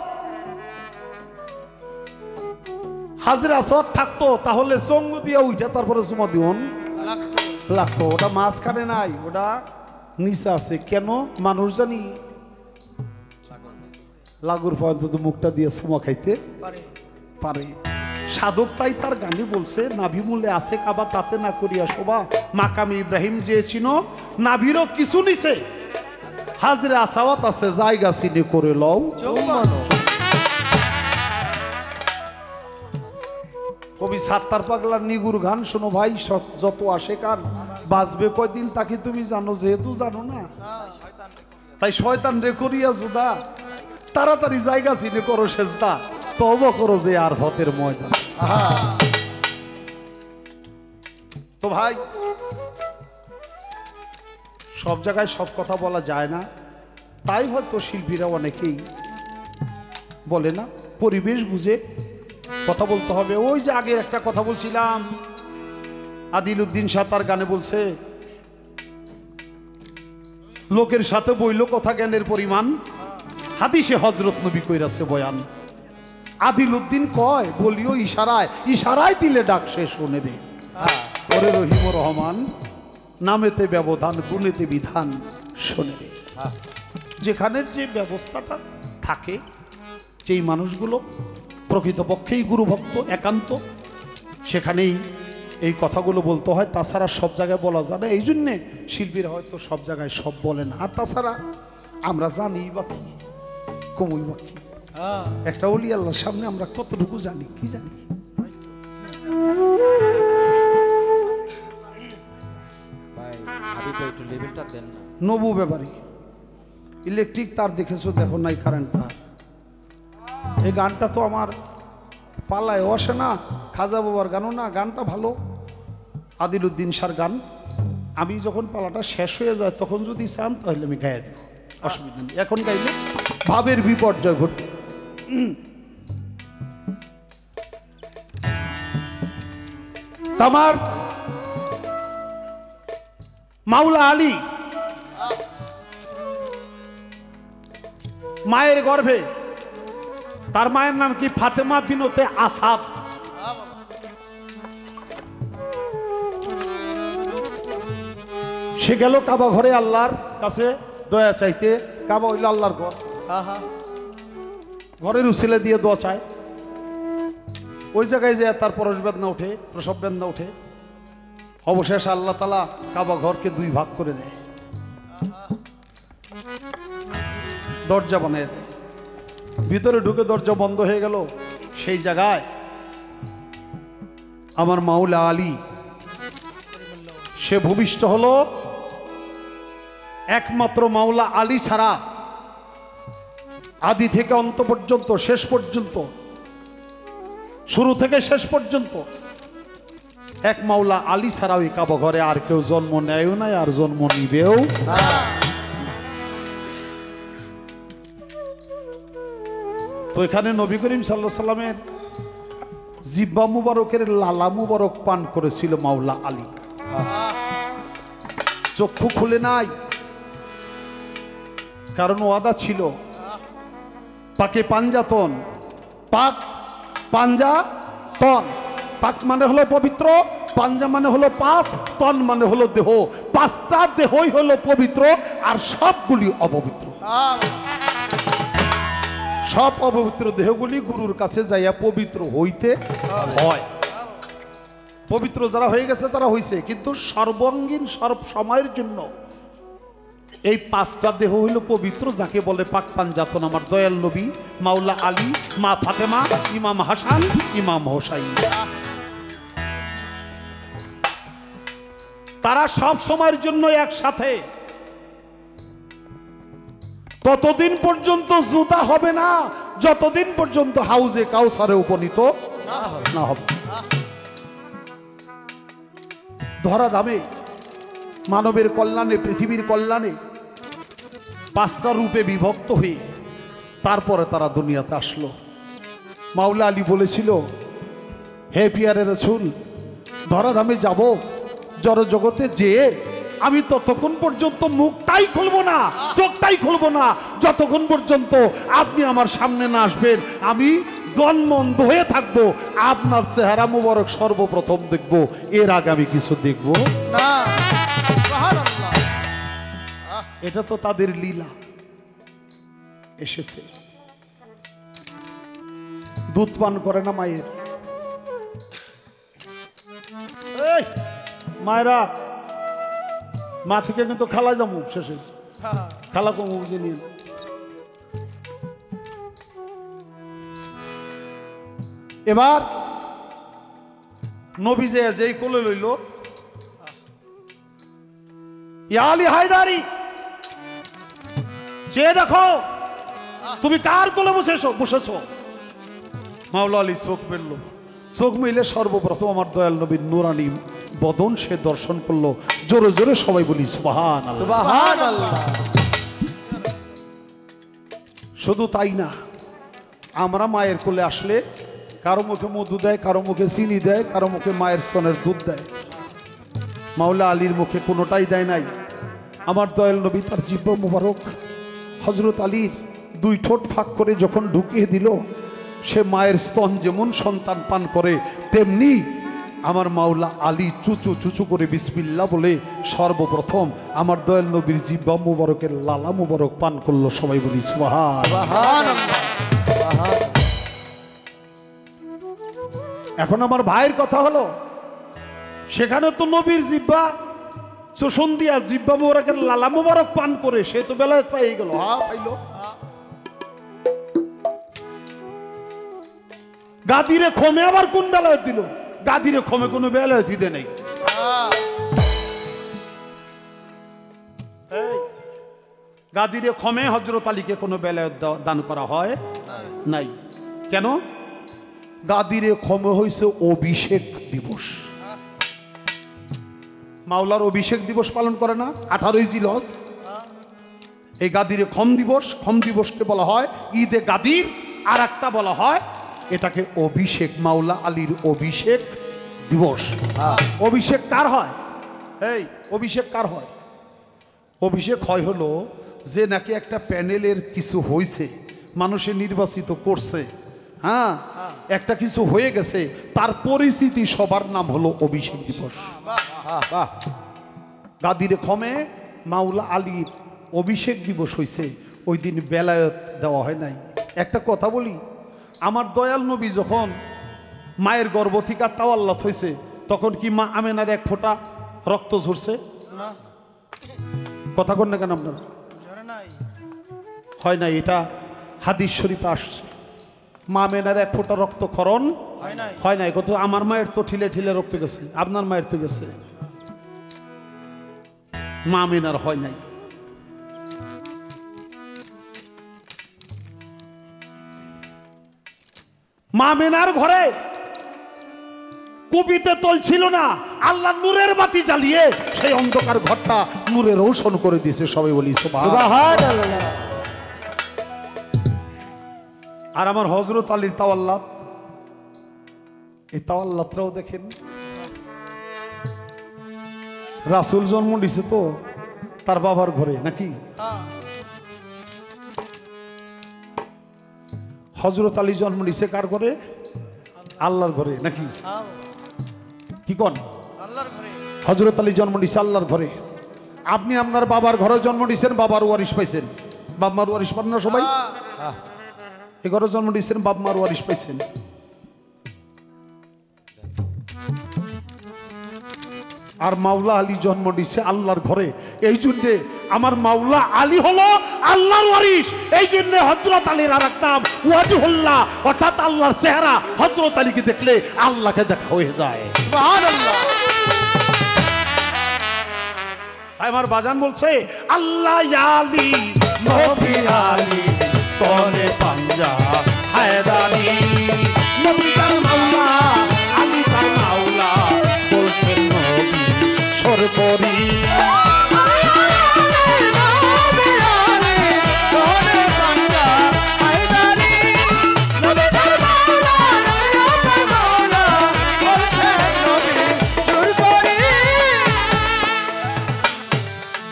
হাজরে আসওয়াদ থাকতো তাহলে সঙ্গ দিয়া উঠে তারপরে চুমা দিওন লাগতো। ওটা মাঝখানে নাই, ওটা নিচে আছে। কেন মানুষ জানি লাগুর পর্যন্ত মুখটা দিয়ে চুমা খাইতে পারে। সাধক তাই তার গানে বলছে, নাভি মূলে আছে কাবা তাতে না করিয়া শোভা, মাকামে ইব্রাহিম যে চিনো নাভিরও কিছু নিছে, হাজরে আসওয়াদ আছে জায়গা চিনে করে লও। কবি সাত্তার পাগলার নিগুর গান শোনো ভাই, যত আসে কান বাজবে কয়দিন তাকে তুমি জানো, যেহেতু জানো না তাই শয়তান রে করিয়া জুদা, তাড়াতাড়ি জায়গা চিনে করো সেজদা, তওবা করো যে আর হতের ময়দান। তো ভাই সব জায়গায় সব কথা বলা যায় না, তাই হয়তো শিল্পীরা অনেকেই বলে না, পরিবেশ বুঝে কথা বলতে হবে। ওই যে আগের একটা কথা বলছিলাম, আদিল উদ্দিন শাহ তার গানে বলছে, লোকের সাথে বইল কথা জ্ঞানের পরিমাণ, হাদিসে হযরত নবী কইরাছে বয়ান। আদিল উদ্দিন কয় বলিও ইশারায়, ইশারায় দিলে ডাক সে শোনে রে। ওরে রহিম রহমান নামেতে ব্যবধান, গুণেতে বিধান শোনে রে। যেখানের যে ব্যবস্থাটা থাকে, যেই মানুষগুলো প্রকৃতপক্ষেই গুরুভক্ত একান্ত, সেখানেই এই কথাগুলো বলতে হয়। তাছাড়া সব জায়গায় বলা যায় না, এই জন্যে শিল্পীরা হয়তো সব জায়গায় সব বলেন। আর তাছাড়া আমরা জানি বা কি, কমই বা কি, একটা ওলি আল্লাহর সামনে আমরা কতটুকু জানি, কি জানি। নবু ব্যাপারী ইলেকট্রিক তার দেখেছো, দেখো নাই কারেন্ট তার। এই গানটা তো আমার পালায় আসে না, খাজা বাবার গানও না, গানটা ভালো, আদিল উদ্দিন শাহর গান। আমি যখন পালাটা শেষ হয়ে যায় তখন যদি চান তাহলে আমি গায়ে দেব, অসুবিধা নেই। এখন গাইলে ভাবের বিপর্যয় ঘটবে। আমার মাওলা আলী মায়ের গর্ভে, তার মায়ের নাম কি ফাতেমা বিনতে আসাদ। সে গেল কাবা ঘরে আল্লাহর কাছে দয়া চাইতে। কাবা হইল আল্লাহর ঘর, ঘরের উসিলে দিয়ে দোয়া চায়। ওই জায়গায় যে তার পরশ বেদনা ওঠে, প্রসব বেদনা ওঠে। অবশেষ আল্লাহ তাআলা কাবা ঘরকে দুই ভাগ করে দেয়, দরজা বানিয়ে দেয়। ভিতরে ঢুকে দরজা বন্ধ হয়ে গেল। সেই জায়গায় আমার মাওলা আলী সে ভূমিষ্ঠ হলো। একমাত্র মাওলা আলী ছাড়া আদি থেকে অন্ত পর্যন্ত, শেষ পর্যন্ত, শুরু থেকে শেষ পর্যন্ত এক মাওলা আলী ছাড়া ওই কাবা ঘরে আর কেউ জন্ম নেয়ও নাই, আর জন্ম নিবেও না। তো এখানে নবী করিম সাল্লাল্লাহু আলাইহি সাল্লামের জিব্বা মুবারকের লালা মুবারক পান করেছিল মাওলা আলী। চক্ষু খুলে নাই, কারণ ওয়াদা ছিল পাকে পাঞ্জাতন, পাক পাঞ্জাতন। পাক মানে হলো পবিত্র, পাঞ্জা মানে হলো পাঁচ, তন মানে হলো দেহ। পাঁচটা দেহই হলো পবিত্র, আর সবগুলি অপবিত্র। সব অপবিত্র দেহগুলি গুরুর কাছে যাইয়া পবিত্র হইতে হয়। পবিত্র যারা হয়ে গেছে তারা হইছে, কিন্তু সর্বাঙ্গীন সর্ব সময়ের জন্য এই পাঁচটা দেহ হইল পবিত্র, যাকে বলে পাক পাঞ্জাতন। আমার দয়াল নবী, মাওলা আলী, মা ফাতেমা, ইমাম হাসান, ইমাম হোসাইন, তারা সব সময়ের জন্য একসাথে। ততদিন পর্যন্ত জুদা হবে না যতদিন পর্যন্ত হাউজে কাউসারে উপনীত না হবে। ধরা দামে মানবের কল্যাণে, পৃথিবীর কল্যাণে পাঁচটা রূপে বিভক্ত হয়ে তারপরে তারা দুনিয়াতে আসলো। মাওলা আলী বলেছিল, হে পিয়ারে রাসূল, ধরাধামে যাব, জড় জগতে যেয়ে আমি ততক্ষণ পর্যন্ত মুখটাই খুলবো না, চোখটাই খুলবো না, যতক্ষণ পর্যন্ত আপনি আমার সামনে না আসবেন। আমি জন্মন্ধ হয়ে থাকবো, আপনার চেহারা মুবারক সর্বপ্রথম দেখব, এর আগে আমি কিছু দেখব না। সুবহানাল্লাহ। এটা তো তাদের লীলা। এসেছে, দুধ পান করে না মায়ের, এই মায়েরা, মা থেকে কিন্তু খালা যাবো শেষে, খালা কম বুঝে নিন। এবার নবী যে যেই কোলে লইল, ইয়া আলী হায়দারি, যে দেখো তুমি কার কোলে বসেছো। মাওলা আলী চোখ মেলল, চোখ মিলে সর্বপ্রথম আমার দয়াল নবীর নুরানি বদন সে দর্শন করলো। জোরে জোরে সবাই বলি সুবহানাল্লাহ। সুবহানাল্লাহ। শুধু তাই না, আমরা মায়ের কোলে আসলে কারো মুখে মধু দেয়, কারো মুখে চিনি দেয়, কারো মুখে মায়ের স্তনের দুধ দেয়। মাওলা আলীর মুখে কোনোটাই দেয় নাই। আমার দয়াল নবী তার জিহ্বা মুবারক হযরত আলীর দুই ঠোঁট ফাঁক করে যখন ঢুকিয়ে দিল, সে মায়ের স্তন যেমন সন্তান পান করে, তেমনি আমার মাওলা আলী চুচু চুচু করে বিসমিল্লাহ বলে সর্বপ্রথম আমার দয়াল নবীর জিহ্বা মুবারকের লালা মুবারক পান করলো। সবাই বলি সুবহানাল্লাহ। এখন আমার ভাইয়ের কথা হলো, সেখানে তো নবীর জিহ্বা চোষণ দিয়া জিহ্বা মুবারকের লালা মুবারক পান করে সে তো বেলায়েত পাই গেল। হ্যাঁ পাইলো। গাদিরে খমে আবার কোন বেলায় দিল? গাদিরে খমে কোনো বেলায় দিতে নেই। গাদিরে খমে হযরত আলীকে কোনো বেলায় দান করা হয় নাই। কেন? গাদিরে খমে হইছে অভিষেক দিবস। মাওলার অভিষেক দিবস পালন করে না 18ই জিলহজ। এই গাদিরে খম দিবস, খম দিবসকে বলা হয় ঈদে গাদির, আর একটা বলা হয় এটাকে অভিষেক, মাওলা আলীর অভিষেক দিবস। অভিষেক কার হয়? এই অভিষেক কার হয়? অভিষেক হয় হলো যে নাকি একটা প্যানেলের কিছু হয়েছে, মানুষে নির্বাচিত করছে, হ্যাঁ একটা কিছু হয়ে গেছে, তার পরিচিতি সবার নাম হলো অভিষেক দিবস। গাদিরে খমে মাওলা আলীর অভিষেক দিবস হয়েছে, ওই দিন বেলায়েত দেওয়া হয় নাই। একটা কথা বলি, আমার দয়াল নবী যখন মায়ের গর্ভ থেকে তাওয়াল্লাত হয়েছে, তখন কি মা আমেনার এক ফোঁটা রক্ত ঝরছে? কথা কন না কেন আপনারা? হয় নাই, এটা হাদিস শরীফে আসছে। মা আমেনার এক ফোঁটা রক্তক্ষরণ হয় নাই। কত আমার মায়ের তো ঠিলে ঠিলে রক্ত গেছে, আপনার মায়ের তো গেছে, মা আমেনার হয় নাই। মা আমেনার ঘরে কুপিতে তল ছিল না, আল্লাহ নূরের বাতি জ্বালিয়ে সেই অন্ধকার ঘরটা নূরে রোশন করে দিয়েছে। সবাই বলি সুবহানাল্লাহ। আর আমার হযরত আলীর তাওয়াল্লাত, এই তাওয়াল্লাতটাও দেখেন, রাসূল জন্ম দিছে তো তার বাবার ঘরে নাকি? হযরত আলী জন্ম নিছে কার ঘরে? আল্লাহর ঘরে নাকি? কি কোন? আল্লাহর ঘরে। হযরত আলী জন্ম নিছে আল্লাহর ঘরে। আপনি আপনার বাবার ঘরে জন্ম নিছেন, বাবার ওয়ারিশ পাইছেন। বাপ মার ওয়ারিশ পান না সবাই? এই ঘরে জন্ম নিছেন, বাপ মার ওয়ারিশ পাইছেন। আর মাওলা আলী জন্ম নিছে আল্লাহর ঘরে। এই জন্যে আমার মাওলা আলী হলো আল্লাহর ওয়ারিশ। এই জন্য হযরত আলীর আর নাম ওয়াজহুল্লাহ, অর্থাৎ আল্লাহর চেহারা। হযরত আলীকে দেখলে আল্লাহকে দেখা হয়ে যায়। সুবহানাল্লাহ। আমার বাজান বলছে আল্লাহ আলী নবী আলী তনে পাঞ্জা হায়দারি, নবী তার মাওলা আলী তার মাওলা, বলছেন নবী সরবরি।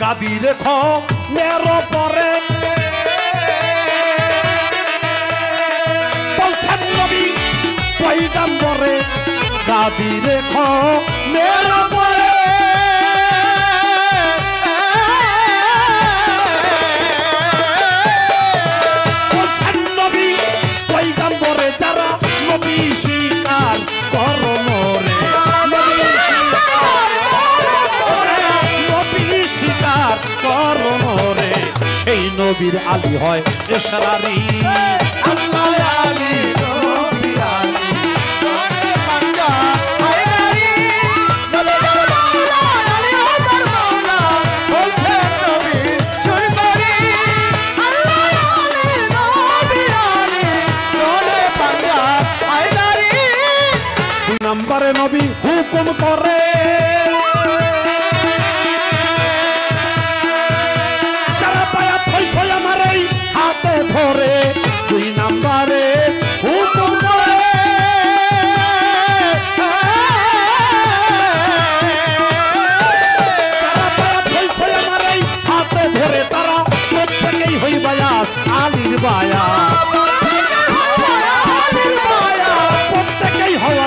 গাদিরে খমের পরে বলছেন নবী দাদি রেখো মেরা পরে নবী পয়গম্বরে যারা নবী স্বীকার করো মোরে নবী স্বীকার করো মোরে সেই নবীর আলী হয় এশরারি আল্লাহ আলী নবী আলী সোনে পাঞ্জা হায়দারি নবী মাওলা আলী ওদের মাওলা বলছে নবী চুরি করি আল্লাহ আলী নবী আলী সোনে পাঞ্জা হায়দারি দুই নম্বরে নবী হুকুম করে যারা পায়া থইছে আমার এই হাতে ধরে দুই নম্বরে হুকুম করে যারা পায়া থইছে আমার এই হাতে ধরে তারা প্রত্যেকেই হইবা আলীর বায়া প্রত্যেকেই হওয়া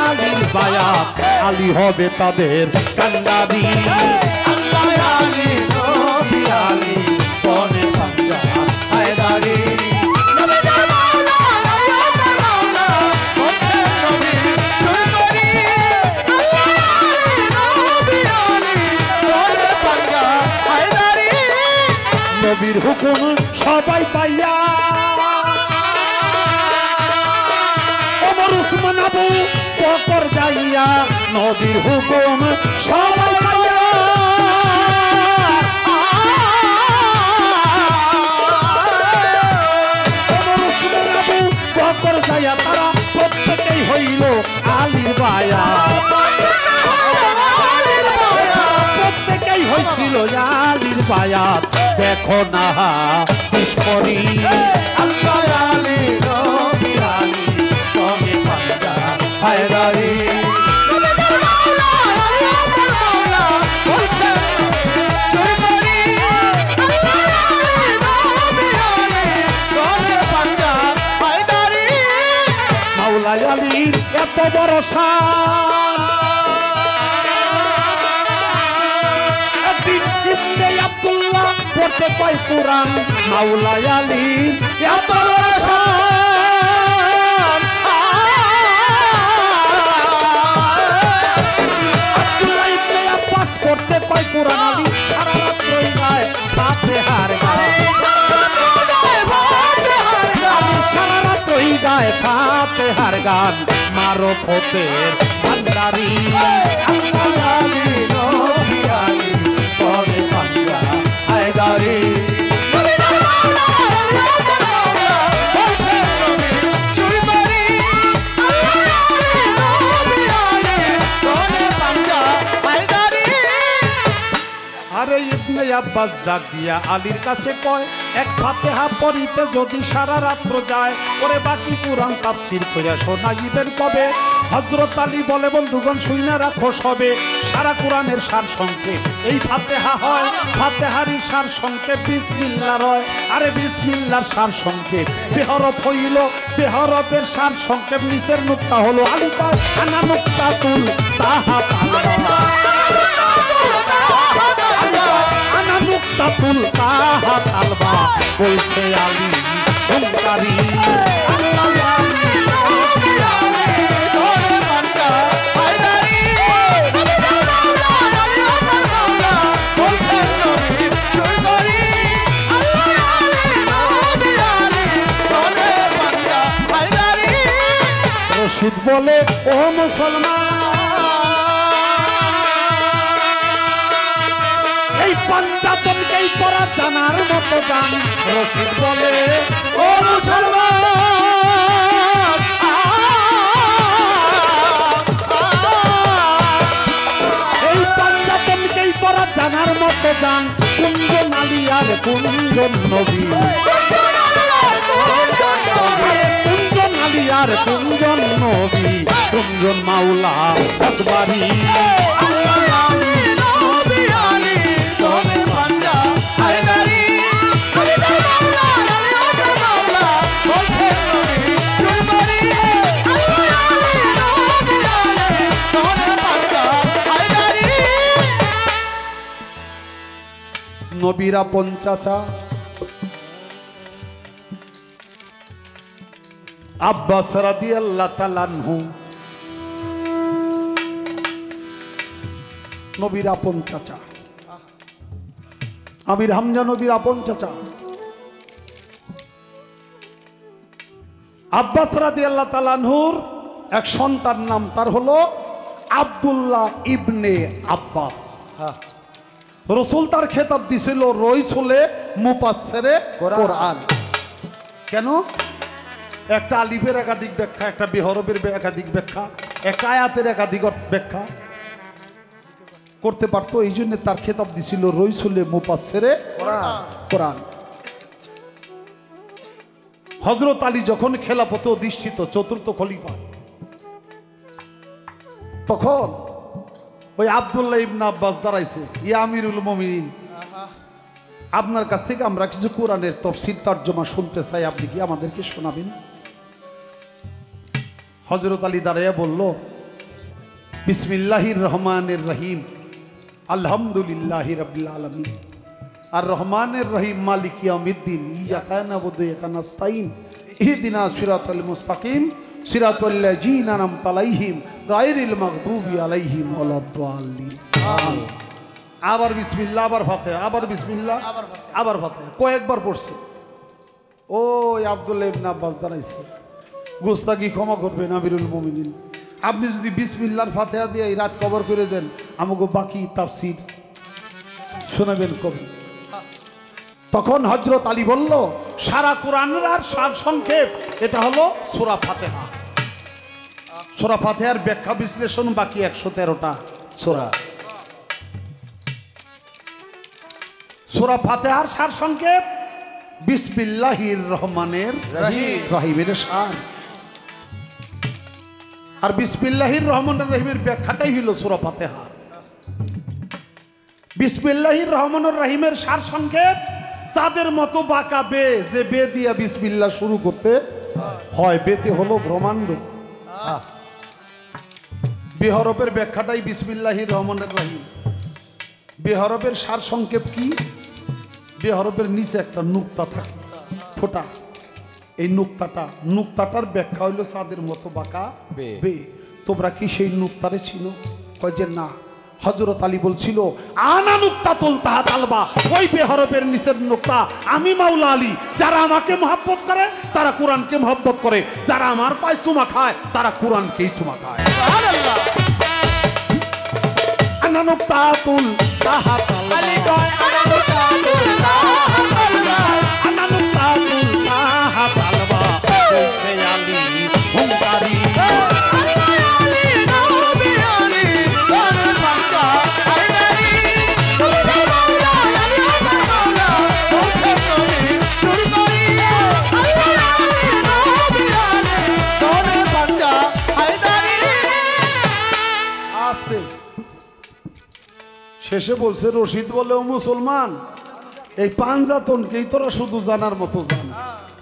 আলীর বায়া আলী হবে তাদের কান্দারি আল্লাহ আলী নবী আলী সোনে পাঞ্জা হায়দারি নবী মাওলা আলী ওদের মাওলা বলছে নবী চুরি করি আল্লাহ আলী নবী আলী সোনে পাঞ্জা হায়দারি নবীর হুকুম সবাই পাইয়া ওমর উসমান আবু বকর যাইয়া নবীর হুকুম সবাই পাইয়া ওমর উসমান আবু বকর যাইয়া তারা প্রত্যেকেই হইল আলীর বায়া প্রত্যেকেই হয়েছিল আলীর বায়াত দেখো না বিস্ফোরি আল্লাহ আলী নবী আলী সোনে পাঞ্জা হায়দারি নবী মাওলা আলী ওদের মাওলা বলছে চুরি করি আল্লাহ আলী নবী আলী সোনে পাঞ্জা হায়দারি মাওলা আলীর এত বড় শান একদিন ইবনে আব্দুল্লাহ পড়তে পাই কুরআন মাওলা আলীর এত বড় শান আব্দুল্লাহ ইবনে আব্বাস পড়তে পাই কুরআন আলী সারা রাত্রই গায় ফাতিহার গায় সারা রাত্রই গায় ফাতিহার গান মারো ফতের ভান্ডারি আল্লাহ আলী নবী আলী সোনে পাঞ্জা হায়দারি নবী মাওলা আলী ওদের মাওলা বলছে নবী চুরি করি আল্লাহ আলী নবী আলী সোনে পাঞ্জা হায়দারি আরে ইবনে আব্বাস ডাক দিয়া আলীর কাছে কয় এক ফাতিহা পড়িতে যদি সারা রাত্র যায় ওরে বাকি কুরআন তাফসীর কইরা শোনাইবেন কবে হযরত আলী বলে বন্ধুগণ শুইনা রাখো সবে সারা কোরআনের সার সংক্ষেপ এই ফাতিহা হয় ফাতিহারই সার সংক্ষেপ বিসমিল্লাহ হয় আরে বিসমিল্লাহর সার সংক্ষেপ বেহরফ হইল বেহরফের সার সংক্ষেপ নিচের নুক্তা হলো আলী কয় আনা নুক্তাতুল তাহা তালবা আনা নুক্তাতুল তাহা তালবা বলছে আলী হুঙ্কারি আল্লাহ আলী নবী আলী সোনে পাঞ্জা হায়দারি নবী মাওলা আলী ওদের মাওলা বলছে নবী চুরি করি আল্লাহ আলী নবী আলী সোনে পাঞ্জা হায়দারি রশিদ বলে ও মুসলমান এই পাঞ্জাতনকেই তোরা জানার মতো জান রশিদ বলে ও মুসলমান এই পাঞ্জাতনকেই তোরা জানার মতো জান কুঞ্জন আলী আর কুঞ্জন নবী কুঞ্জন আলী আর কুঞ্জন নবী কুঞ্জন মাওলা আকবরী আল্লাহ আলী নবী আলী সোনে পাঞ্জা হায়দারি নবী মাওলা আলী ওদের মাওলা বলছে নবী চুরি করি আল্লাহ আলী নবী আলী নবীর আপন চাচা আব্বাস রাদিয়াল্লাহু তাআলা আনহু, নবীর আপন চাচা আমির হামজা নবীর আপন চাচা। আব্বাস রাদিয়াল্লাহু তাআলা আনহুর এক সন্তান নাম তার হলো আব্দুল্লাহ ইবনে আব্বাস। রসুল তার খেতাব দিছিল রইসুলে মুফাসসিরে কোরআন। কেন? একটা আলিফের একাধিক ব্যাখ্যা, একটা বেহরফের একাধিক ব্যাখ্যা, একটা আয়াতের একাধিক ব্যাখ্যা করতে পারতো, এই জন্য তার খেতাব দিছিল রইসুলে মুফাসসিরে কোরআন। হযরত আলী যখন খেলাফতে অধিষ্ঠিত চতুর্থ খলিফা, তখন ওই আব্দুল্লাহ ইবনে আব্বাস দাঁড়াইছে, ইয়া আমিরুল মুমিনিন, আপনার কাছ থেকে আমরা কিছু কোরআনের তাফসীর তরজমা শুনতে চাই, আপনি কি আমাদেরকে শোনাবেন? হযরত আলী দাঁড়াইয়া বলল, বিসমিল্লাহির রহমানির রহিম, আলহামদুলিল্লাহি রাব্বিল আলামিন, আর রহমানির রহিম, মালিক ইয়াউমিদ্দিন, ইয়্যাকা না'বুদু ওয়া ইয়্যাকা নাস্তাঈন, ইহদিনাস সিরাতাল মুস্তাকিম, সিরাতাল লাযীনা আন'আমতা আলাইহিম গায়রিল মাগদুবি আলাইহিম ওয়ালাদ-দাল্লিন। আমিন। আবার বিসমিল্লাহ, আবার ফাতিহা, আবার বিসমিল্লাহ, আবার ফাতিহা, কয়েকবার পড়ছে। ওই আব্দুল্লাহ ইবনে আব্বাস দাঁড়াইছে, গোস্তাকি ক্ষমা করবেন আমিরুল মুমিনিন, আপনি যদি বিসমিল্লাহর ফাতিহা দিয়ে এই রাত কবর করে দেন, আমাকে বাকি তাফসীর শোনাবেন কবে? তখন হযরত আলী বলল, সারা কোরআনের আর সার সংক্ষেপ এটা হলো সূরা ফাতিহা। সূরা ফাতিহার ব্যাখ্যা বিশ্লেষণ বাকি 113টা সূরা। সূরা ফাতিহার সার সংক্ষেপ বিসমিল্লাহির রহমানির রহিমের সার, আর বিসমিল্লাহির রহমানির রহিমের ব্যাখ্যাটাই হলো সূরা ফাতিহা। বিসমিল্লাহির রহমানির রহিমের সার সংক্ষেপ, যাদের মতো বাঁকা বে, যে বে দিয়া বিসমিল্লাহ শুরু করতে হয়, বেতে হলো ব্রহ্মাণ্ড। বেহরফের ব্যাখ্যাটাই বিসমিল্লাহির রহমানির রহিম। বেহরফের সার সংক্ষেপ কি? বেহরফের নিচে একটা নুক্তা থাকে, ফোঁটা, এই নুক্তাটার ব্যাখ্যা হইলো চাঁদের মতো বাঁকা বে। তোমরা কি সেই নুক্তারে চিনো? কয় যে না। হযরত আলী বলছিল, আনা নুক্তাতুল তাহাত আলবা, ওই বেহরফের নিচের নুক্তা আমি মাওলা আলী। যারা আমাকে মহব্বত করে তারা কোরআনকে মহব্বত করে, যারা আমার পায়ে চুমা খায় তারা কোরআনকেই চুমা খায়। সুবহানাল্লাহ। আনা নুক্তাতুল তাহাত আলী কয়, আনা নুক্তাতুল তাহাত আলবা, আনা নুক্তাতুল তাহাত আলবা, বলছে আলী হুঙ্কারি। শেষে বলছে, রশিদ বলে, ও মুসলমান, এই পাঞ্জাতনকেই তোরা শুধু জানার মতো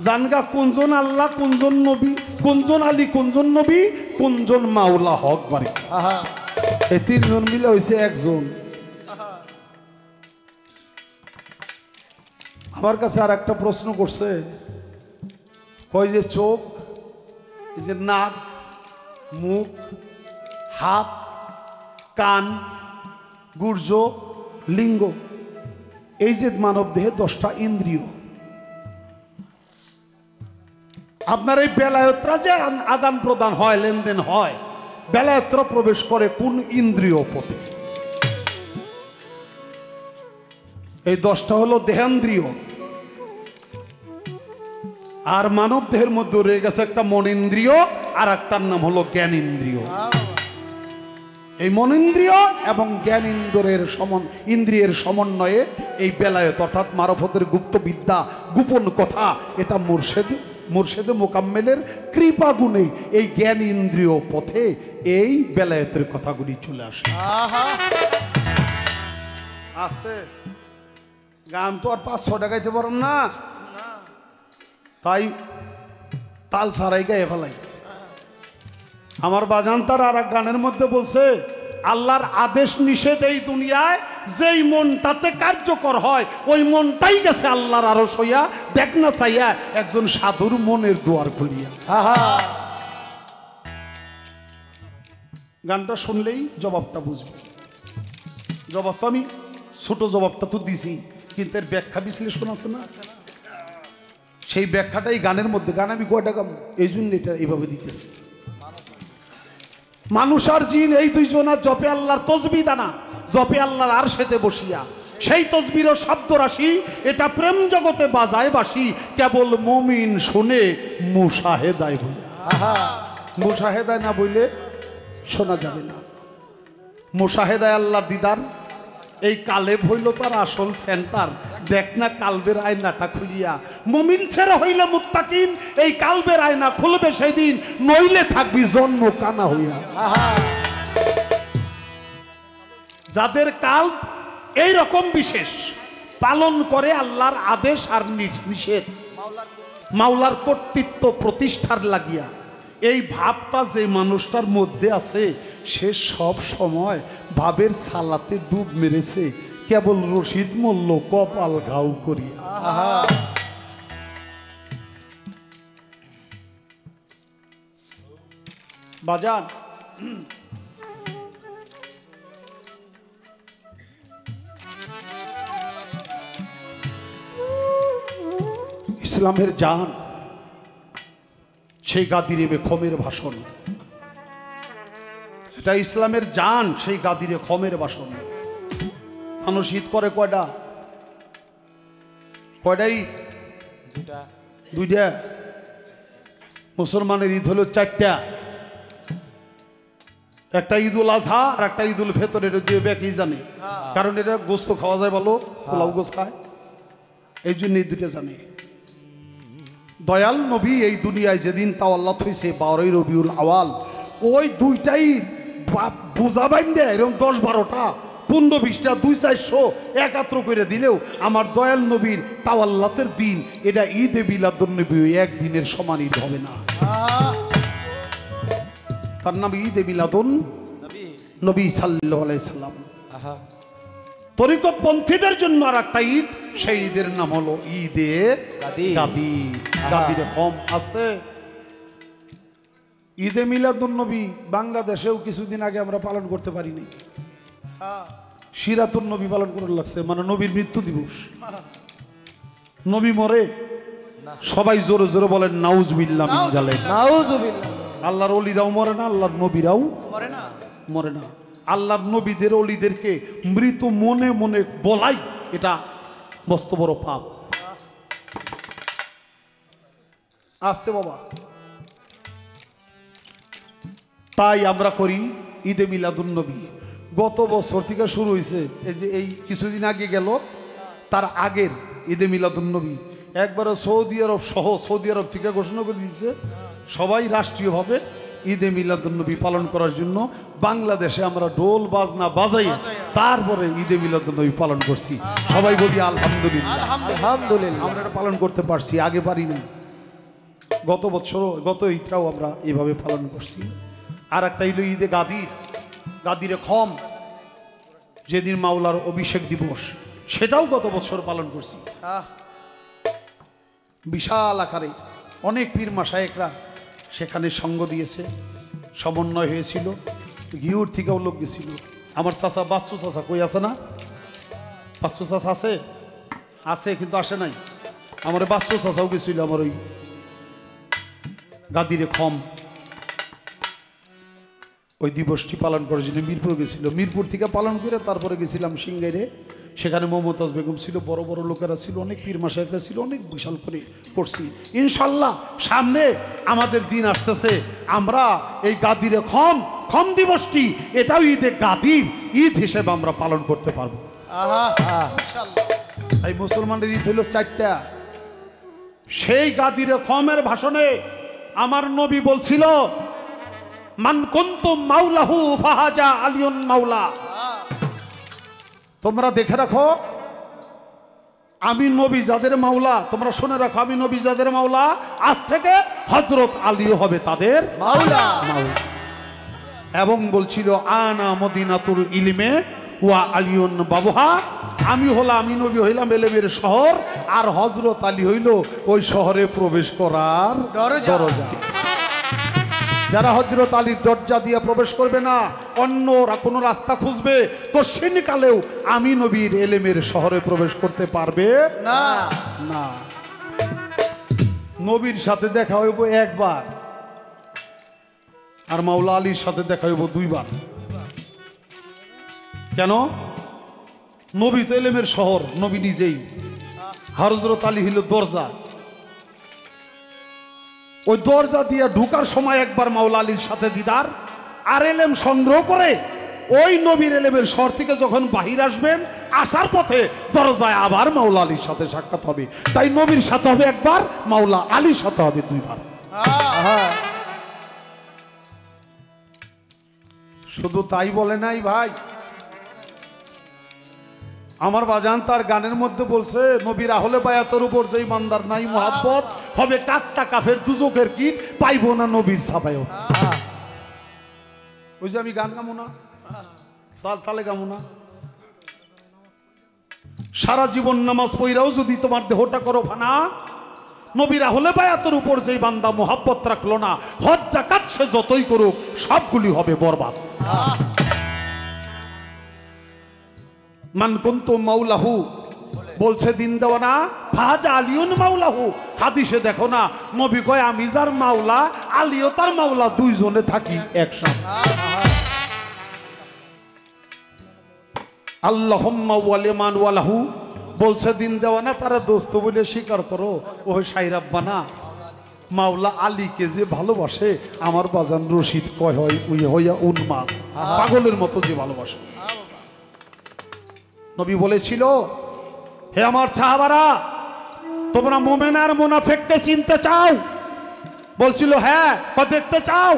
জানগা কোনজন আল্লাহ, কোনজন নবী, কোনজন আলী, কোনজন নবী, কোনজন মাওলা হক বাড়ি। এই তিনজন মিলে হয়েছে একজন। আমার কাছে আর একটা প্রশ্ন করছে, কয় যে চোখ, এই যে নাক, মুখ, হাত, কান, গুর্জ, লিঙ্গ, এই যে মানব দেহে 10টা ইন্দ্রিয়, আপনার এই বেলায়েতরা যে আদান প্রদান হয়, লেনদেন হয়, বেলায়েতরা প্রবেশ করে কোন ইন্দ্রিয় পথে? এই 10টা হলো দেহেন্দ্রিয়। আর মানব দেহের মধ্যে রয়ে গেছে একটা মনেন্দ্রিয়, আর একটার নাম হলো জ্ঞানেন্দ্রিয়। এই মনেন্দ্রিয় এবং ইন্দ্রিয়ের সমন্বয়ে এই বেলায়েত অর্থাৎ মারফতের গুপ্ত বিদ্যা, গোপন কথা, এটা মুর্শেদে মোকাম্মেলের কৃপা গুণে এই জ্ঞান ইন্দ্রিয় পথে এই বেলায়েতের কথাগুলি চলে আসে। আস্তে গান তো আর 500 টাকাইতে পারেন না, তাই তাল ছাড়াই গায়ে ফেলাই। আমার বাজান তার আর এক গানের মধ্যে বলছে, আল্লাহর আদেশ নিষেধ এই দুনিয়ায় যেই মনটাতে কার্যকর হয় ওই মনটাই গেছে আল্লাহর আরশ হইয়া, দেখ না চাইয়া একজন সাধুর মনের দুয়ার খুলিয়া। গানটা শুনলেই জবাবটা বুঝবে। জবাব তো আমি ছোট জবাবটা তো দিছি, কিন্তু এর ব্যাখ্যা বিশ্লেষণ আছে না, সেই ব্যাখ্যাটাই গানের মধ্যে। গান আমি কয়টা গাম, এই জন্য এটা এইভাবে দিতেছি। মানুষ আর জিন এই দুইজনা জপে আল্লাহর তসবিহ দানা, জপে আল্লাহর আরশেতে বসিয়া, সেই তসবির শব্দ রাশি এটা প্রেম জগতে বাজায় বাসি, কেবল মুমিন শুনে মুশাহেদায় বলে। মুশাহেদায় না বইলে শোনা যাবে না। মুশাহেদায় আল্লাহর দিদার, এই কালেব হইল তার আসল সেন্টার, দেখ না কালবের আয়নাটা খুলিয়া। মুমিন ছেড়ে হইলে মুত্তাকিন, এই কালবের আয়না খুলবে সেদিন, নইলে থাকবি জন্ম কানা হইয়া। যাদের কাল্ব এই রকম বিশেষ পালন করে আল্লাহর আদেশ আর নিষেধ, মাওলার কর্তৃত্ব প্রতিষ্ঠার লাগিয়া, এই ভাবটা যে মানুষটার মধ্যে আছে সে সব সময় ভাবের সালাতে ডুব মেরেছে, কেবল রশিদ মল্ল কপাল ঘাউ করিয়া। বাজান, ইসলামের জান সেই গাদিরে বেখমের ভাষণ, এটা ইসলামের জান সেই গাদিরে খমের ভাষণ। মানুষ ঈদ করে কয়টা? কয়টা ঈদ? দুইটা। মুসলমানের ঈদ হলো চারটা, একটা ঈদুল আজহা আর একটা ঈদুল ফেতর। এটা দিয়ে ব্যাকই জানে, কারণ এটা গোস্ত খাওয়া যায় ভালো, পোলাও গোস্ত খায়, এই জন্য এই দুইটা জানে। দয়াল নবী এই দুনিয়ায় যেদিন তাওয়াল্লাত হয়েছে 12ই রবিউল আওয়াল, ওই দুইটাই বোঝা বাইন্দে এরকম 10-12টা 15-20টা 200-400 একাত্র করে দিলেও আমার দয়াল নবীর তাওয়াল্লাতের দিন এটা ঈদে মিলাদুন নবী একদিনের সমান ঈদ হবে না। তার নাম ঈদে মিলাদুন নবী সাল্লাল্লাহু আলাইহি সাল্লাম। তরিকতপন্থীদের জন্য আর একটা ঈদ, সেই ঈদের নাম হলো ঈদে গাদির। গাদিরে কম আসতে ঈদে মিলাদুন নবী বাংলাদেশেও কিছুদিন আগে আমরা পালন করতে পারিনি। সিরাতুন নবী পালন করে লাগছে, মানে নবীর মৃত্যু দিবস। নবী মরে, সবাই জোরে জোরে বলেন নাউজুবিল্লাহ মিন জালিক। আল্লাহর ওলিরাও মরে না, আল্লাহর নবীরাও মরে না। আল্লাহর নবীদের ওলিদেরকে মৃত মনে মনে বলাই এটা মস্ত বড় পাপ। আসতে বাবা, তাই আমরা করি ঈদে মিলাদুন নবী। গত বছর থেকে শুরু হয়েছে, এই যে এই কিছুদিন আগে গেল, তার আগের ঈদে মিলাদুন নবী একবারে সৌদি আরব সহ সৌদি আরব থেকে ঘোষণা করে দিয়েছে সবাই রাষ্ট্রীয়ভাবে ঈদে মিলাদুন নবী পালন করার জন্য। বাংলাদেশে আমরা ঢোল বাজনা বাজাই তারপরে ঈদে মিলাদুন নবী পালন করছি। সবাই বলি আলহামদুলিল্লাহ, আলহামদুলিল্লাহ। আমরা এটা পালন করতে পারছি, আগে পারিনি। গত বছর গত ঈদটাও আমরা এভাবে পালন করছি। আর একটা হইল ঈদে গাদির, গাদিরে খম, যেদিন মাওলার অভিষেক দিবস, সেটাও গত বছর পালন করছি। বিশাল আকারে অনেক পীর মাশায়েখরা সেখানে সঙ্গ দিয়েছে, সমন্বয় হয়েছিল। ঘিউর থেকেও লোক গেছিল। আমার চাচা বাচ্চু চাচা কই আছে না? বাচ্চু চাচা আছে, আছে কিন্তু আসে নাই। আমার বাচ্চু চাচাও গেছিল আমার ওই গাদিরে খম ওই দিবসটি পালন করার জন্য মিরপুর গেছিল। মিরপুর থেকে পালন করে তারপরে গেছিলাম সিঙ্গাইরে, সেখানে মমতাজ বেগম ছিল, বড় বড় লোকেরা ছিল, অনেক পীর মাশায়েখরা ছিল, অনেক বিশাল করে করছি। ইনশাল্লাহ সামনে আমাদের দিন আসতেছে, আমরা এই গাদিরে খম খম দিবসটি এটাও ঈদে গাদির ঈদ হিসেবে আমরা পালন করতে পারবো। এই মুসলমানের ঈদ হইল 4টা। সেই গাদিরে খমের ভাষণে আমার নবী বলছিল, মান কুনতুম মাওলাহু ফাহাজা আলিয়ুন মাওলা। তোমরা দেখে রাখো, আমি নবী যাদের মাওলা, তোমরা শুনে রাখো, আমি নবী যাদের মাওলা, আজ থেকে হযরত আলীও হবে তাদের মাওলা। এবং বলছিল আনা মদিনাতুল ইলমে ওয়া আলিউন বাবুহা, আমি নবী হইলাম এলেমের শহর, আর হযরত আলী হইল ওই শহরে প্রবেশ করার দরজা। দরজা। যারা হযরত আলীর দরজা দিয়ে প্রবেশ করবে না, অন্য কোনো রাস্তা খুঁজবে, তো সেদিনকালেও আমি নবীর এলেমের শহরে প্রবেশ করতে পারবে না। না। নবীর সাথে দেখা হইব একবার, আর মাওলা আলীর সাথে দেখা হইব দুইবার। কেন? নবী তো এলেমের শহর, নবী নিজেই, হযরত আলী হইল দরজা। ওই দরজা দিয়ে ঢুকার সময় একবার মাওলা আলীর সাথে দিদার, আর এলেম সংগ্রহ করে ওই নবীর এলেমের শহর থেকে যখন বাহির আসবেন, আসার পথে দরজায় আবার মাওলা আলীর সাথে সাক্ষাৎ হবে। তাই নবীর সাথে হবে একবার, মাওলা আলীর সাথে হবে দুইবার। শুধু তাই বলে নাই ভাই, আমার বাজান তার গানের মধ্যে বলছে, নবীর আহলে বায়াতের উপর যেই ইমানদার নাই মুহাব্বত, হবে কাট্টা কাফের দুজকের কীট, পাইব না নবীর ছাপায়ও। ওই যে আমি গান গামো না, তালে গামো না, সারা জীবন নামাজ পইরাও যদি তোমার দেহটা করো ফানা, নবীর আহলে বায়াতের উপর যেই বান্দা মুহাব্বত রাখলো না, হজ যাকাত সে যতই করুক সবগুলি হবে বরবাদ। মান কুনতু মাওলাহু, বলছে দিন দেওয়ানা, ফাজা আলিউন মাওলাহু। হাদিসে দেখো না, নবী কয় আমি যার মাওলা, আলীও তার মাওলা, দুইজনে থাকি একসাথে। আল্লাহুম্মা ওয়ালিমান ওয়ালাহু, বলছে দিন দেওয়ানা তারা দোস্ত বলে স্বীকার করো। ও সাইরাব্বানা, মাওলা আলীকে যে ভালোবাসে, আমার বাজান রশিদ কয় হয় উই হইয়া উন্মাদ, পাগলের মতো যে ভালোবাসে। নবী বলেছিল, হে আমার সাহাবারা, তোমরা মুমিন আর মুনাফিককে চিনতে চাও? বলছিল হ্যাঁ। দেখতে চাও?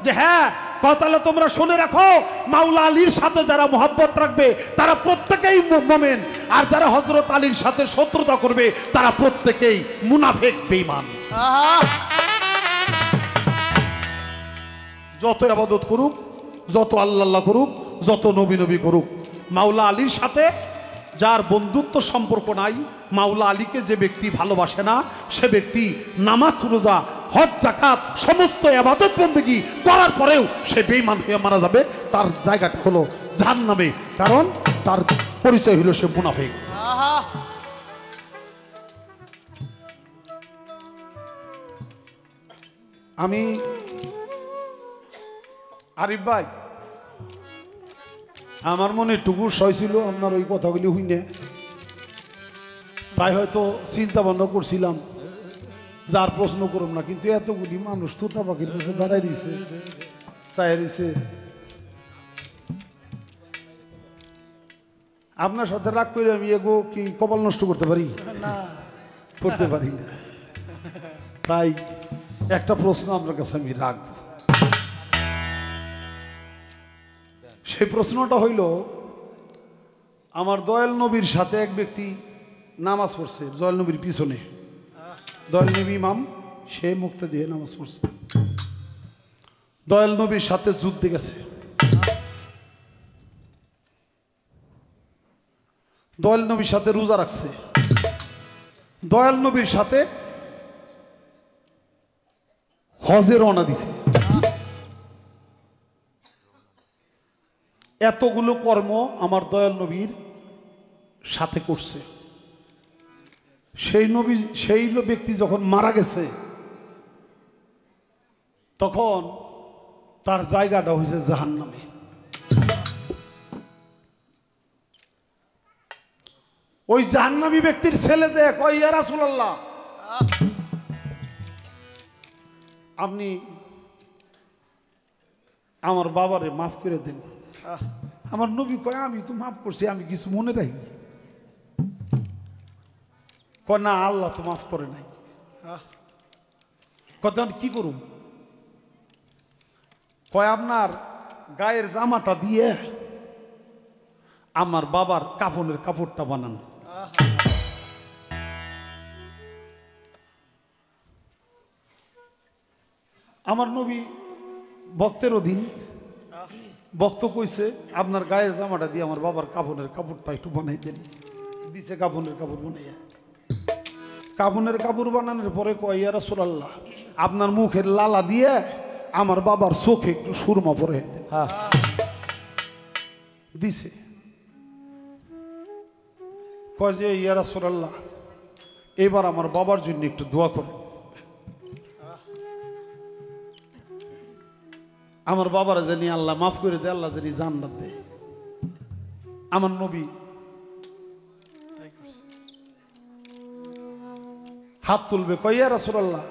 যে হ্যাঁ। তাহলে তোমরা শুনে রাখো, মাওলা আলীর সাথে যারা মুহাব্বত রাখবে তারা প্রত্যেকেই মুমিন, আর যারা হযরত আলীর সাথে শত্রুতা করবে তারা প্রত্যেকেই মুনাফিক, বেঈমান। যত ইবাদত করুক, যত আল্লাহ করুক, যত নবী নবী করুক, মাওলা আলীর সাথে যার বন্ধুত্ব সম্পর্ক নাই, মাওলা আলীকে যে ব্যক্তি ভালোবাসে না, সে ব্যক্তি নামাজ রোজা হজ যাকাত সমস্ত ইবাদত বন্দেগী করার পরেও সে বেঈমান হয়ে মারা যাবে। তার জায়গাটা হলো জাহান্নামে, কারণ তার পরিচয় হলো সে মুনাফিক। আমি আরিফ ভাই, আমার মনে টুকু সয় ছিল আপনার ওই কথাগুলি হইনে, তাই হয়তো চিন্তা ভাবনা করছিলাম যার প্রশ্ন করুন না, কিন্তু এতগুলি মানুষ তোতা পাখির কাছে দাঁড়াই দিয়েছে, চাই দিছে। আপনার সাথে রাগ করে আমি এগো কি কপাল নষ্ট করতে পারি? করতে পারি না। তাই একটা প্রশ্ন আপনার কাছে আমি রাখবো। সেই প্রশ্নটা হইল, আমার দয়াল নবীর সাথে এক ব্যক্তি নামাজ পড়ছে, দয়াল নবীর পিছনে, দয়াল নবী ইমাম, সে মুক্তি দিয়ে নামাজ পড়ছে, দয়াল নবীর সাথে যুদ্ধে গেছে, দয়াল নবীর সাথে রোজা রাখছে, দয়াল নবীর সাথে হজে রওনা দিছে। এতগুলো কর্ম আমার দয়াল নবীর সাথে করছে। সেই ব্যক্তি যখন মারা গেছে, তখন তার জায়গাটা হয়েছে জাহান্নামে। ওই জাহান্নামী ব্যক্তির ছেলে যে কয়, ইয়া রাসূলুল্লাহ, আপনি আমার বাবারে মাফ করে দিন। আমার নবী কয়, আমি তো মাফ করছি, আমি কিছু মনে রাখি? কয় না, আল্লাহ তো মাফ করে নাই। কথা কি করুন? কয় আপনার গায়ের জামাটা দিয়ে আমার বাবার কাফনের কাপড়টা বানান। আমার নবী ভক্তের অধীন, বক্ত কইছে আপনার গায়ের জামাটা দিয়ে আমার বাবার কাফনের কাপড়টা একটু বানাই দেন। দিছে কাফনের কাপড় বানাইয়া। কাফনের কাপড় বানানোর পরে কয় ইয়া রাসূলুল্লাহ আপনার মুখের লালা দিয়ে আমার বাবার চোখে একটু সুরমা পরে দেন। দিছে। কয় যে ইয়া রাসূলুল্লাহ এবার আমার বাবার জন্য একটু দোয়া করেন। আমার বাবারা জানি আল্লাহ মাফ করে দেয়, আল্লাহ জানি জান্নাত দেয়। আমার নবী হাত তুলবে, কয় ইয়া রাসূলুল্লাহ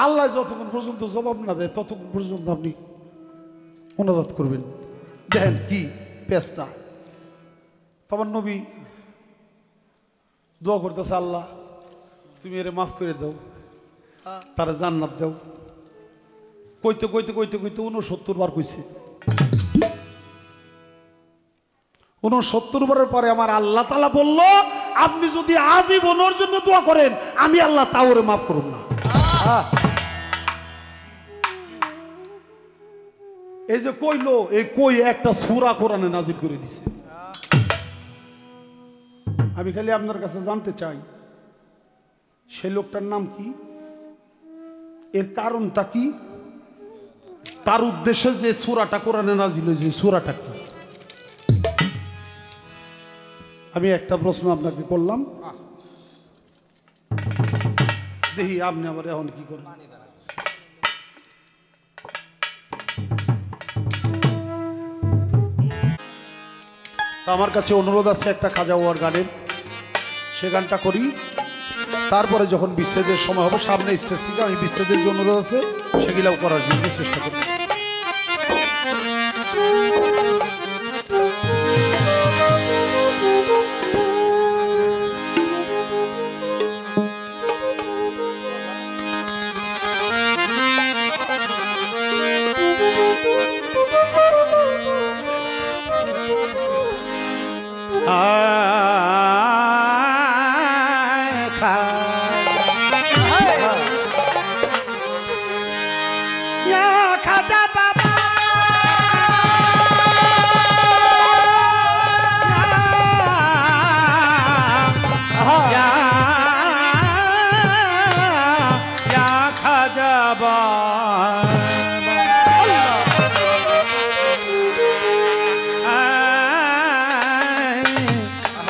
আল্লাহ যতক্ষণ পর্যন্ত জবাব না দেয় ততক্ষণ পর্যন্ত আপনি মুনাজাত করবেন। দেখেন কি পেস্তা। তোমার নবী দোয়া করতেছে, আল্লাহ তুমি এর মাফ করে দাও, তারা জান্নাত দাও। কইতে কইতে কইতে কইতে 69 বার কইছে। 69 বারের পরে আমার আল্লাহ তাআলা বলল আপনি যদি আজীবনের জন্য দোয়া করেন আমি আল্লাহ তাওরে মাফ করব না। এই যে কইলো এই কই একটা সূরা কোরআনে নাজিল করে দিছে। আমি খালি আপনার কাছে জানতে চাই সেই লোকটার নাম কি, এর কারণটা কি, তার উদ্দেশ্যে যে সূরাটা কোরআনে নাজিল হয়েছে সূরাটা কি। আমি একটা প্রশ্ন আপনাকে করলাম, দেখি আপনি আবার এখন কি করেন। তা আমার কাছে অনুরোধ আছে একটা খাজা ওয়ার গানের, সে গানটা করি। তারপরে যখন বিচ্ছেদের সময় হবে সামনে স্টেজ থেকে আমি বিচ্ছেদের জন্য অনুরোধ আছে সেগুলাও করার জন্য চেষ্টা করি।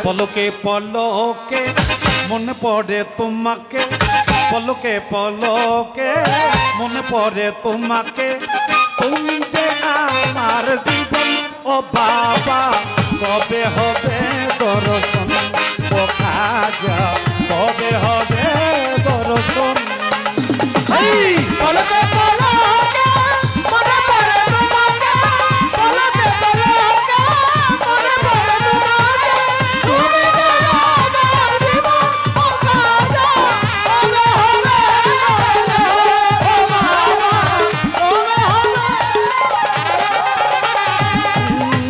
পলকে পলকে মনে পড়ে তোমাকে, পলকে পলকে মনে পড়ে তোমাকে, তুমি যে আমার জীবন। ও বাবা কবে হবে দর্শন, ও খাজা কবে হবে দর্শন। পলকে পলকে মনে পড়ে তোমাকে, পলকে পলকে মনে পড়ে তোমাকে, তুমি যে আমার জীবন। ও খাজা কবে হবে দর্শন, ও বাবা কবে হবে।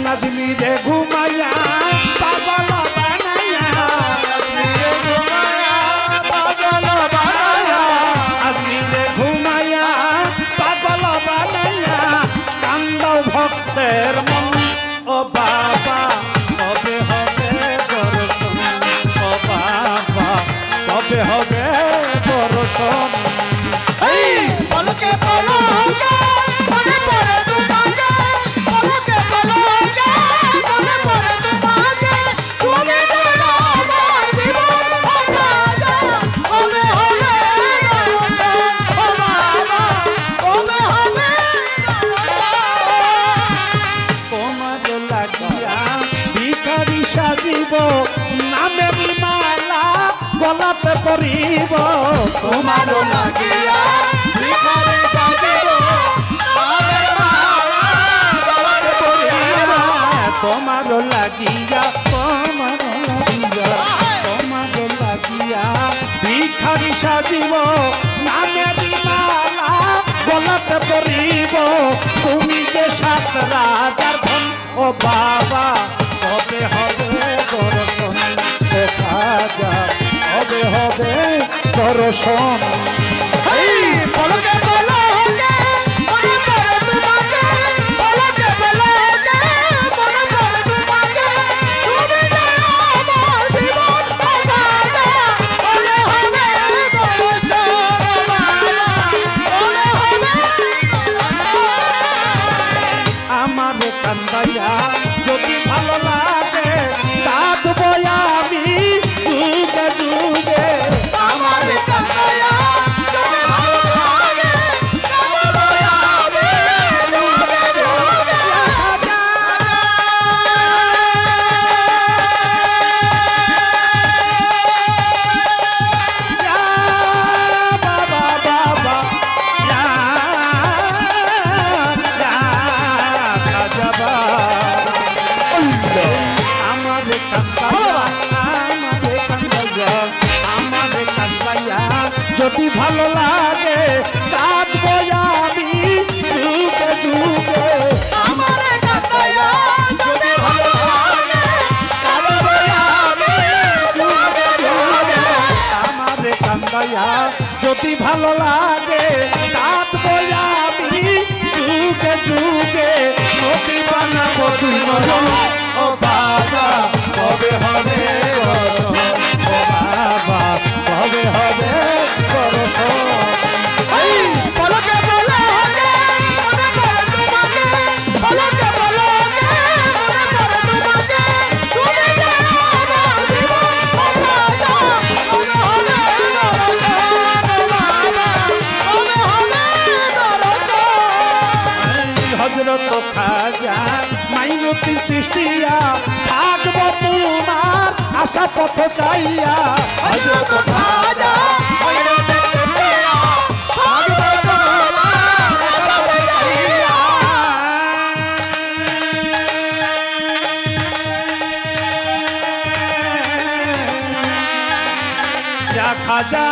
নাজমিরে ঘুমাইয়া পাগল বানাইয়া, নাজমিরে ঘুমাইয়া পাগল বানাইয়া, নাজমিরে ঘুমাইয়া পাগল বানাইয়া কান্দাও ভক্তের মন। ও বাবা কবে হবে দর্শন, ও বাবা কবে হবে দর্শন। পলকে পলকে মনে পড়ে তোমাকে, পলকে পলকে মনে পড়ে তোমাকে, তুমি যে আমার জীবন। ও খাজা কবে হবে দর্শন, ও বাবা কবে হবে দর্শন। তোমার লাগিয়া ভিখারি সাজিব, নামের মালা গলাতে পরিব। তোমার লাগিয়া ভিখারি সাজিব, নামের মালা গলাতে পরিব। তোমার লাগিয়া, তোমার লাগিয়া, তোমার লাগিয়া ভিখারি সাজিব, নামের মালা গলাতে পরিব। তুমি যে 7 রাজার ধন। ও বাবা কবে হবে দর্শন, ও খাজা কবে হবে দর্শন। পলকে পলকে মনে পড়ে তোমাকে, পলকে পলকে কান্দাইয়া যদি ভালো লাগে কাঁদবো আমি যুগে যুগে আমারে কান্দায়া যদি ভালো লাগে কাঁদবো আমি যুগে যুগে যদি ভালো লাগে কাঁদবো আমি যুগে যুগে আমারে কান্দায়া যদি ভালো লাগে কাঁদবো আমি যুগে যুগে আমারে কান্দাইয়া যদি ভালো লাগে কাঁদবো আমি যুগে যুগে নদী বানাবো তুই নয়ন ও বাবা কবে হবে দর্শন ও বাবা কবে হবে দর্শন এই পলকে পলকে মনে পড়ে তোমাকে পলকে পলকে মনে পড়ে তোমাকে তুমি যে আমার জীবন বাঁচা কবে হবে দর্শন বাবা কবে হবে দর্শন হযরত খাজা মাইনুদ্দিন চিশতিয়া থাকবো তোমার আশা পথ চাইয়া হযরত খাজা মাইনুদ্দিন চিশতিয়া থাকবো তোমার আশা চাইয়া ইয়া খাজা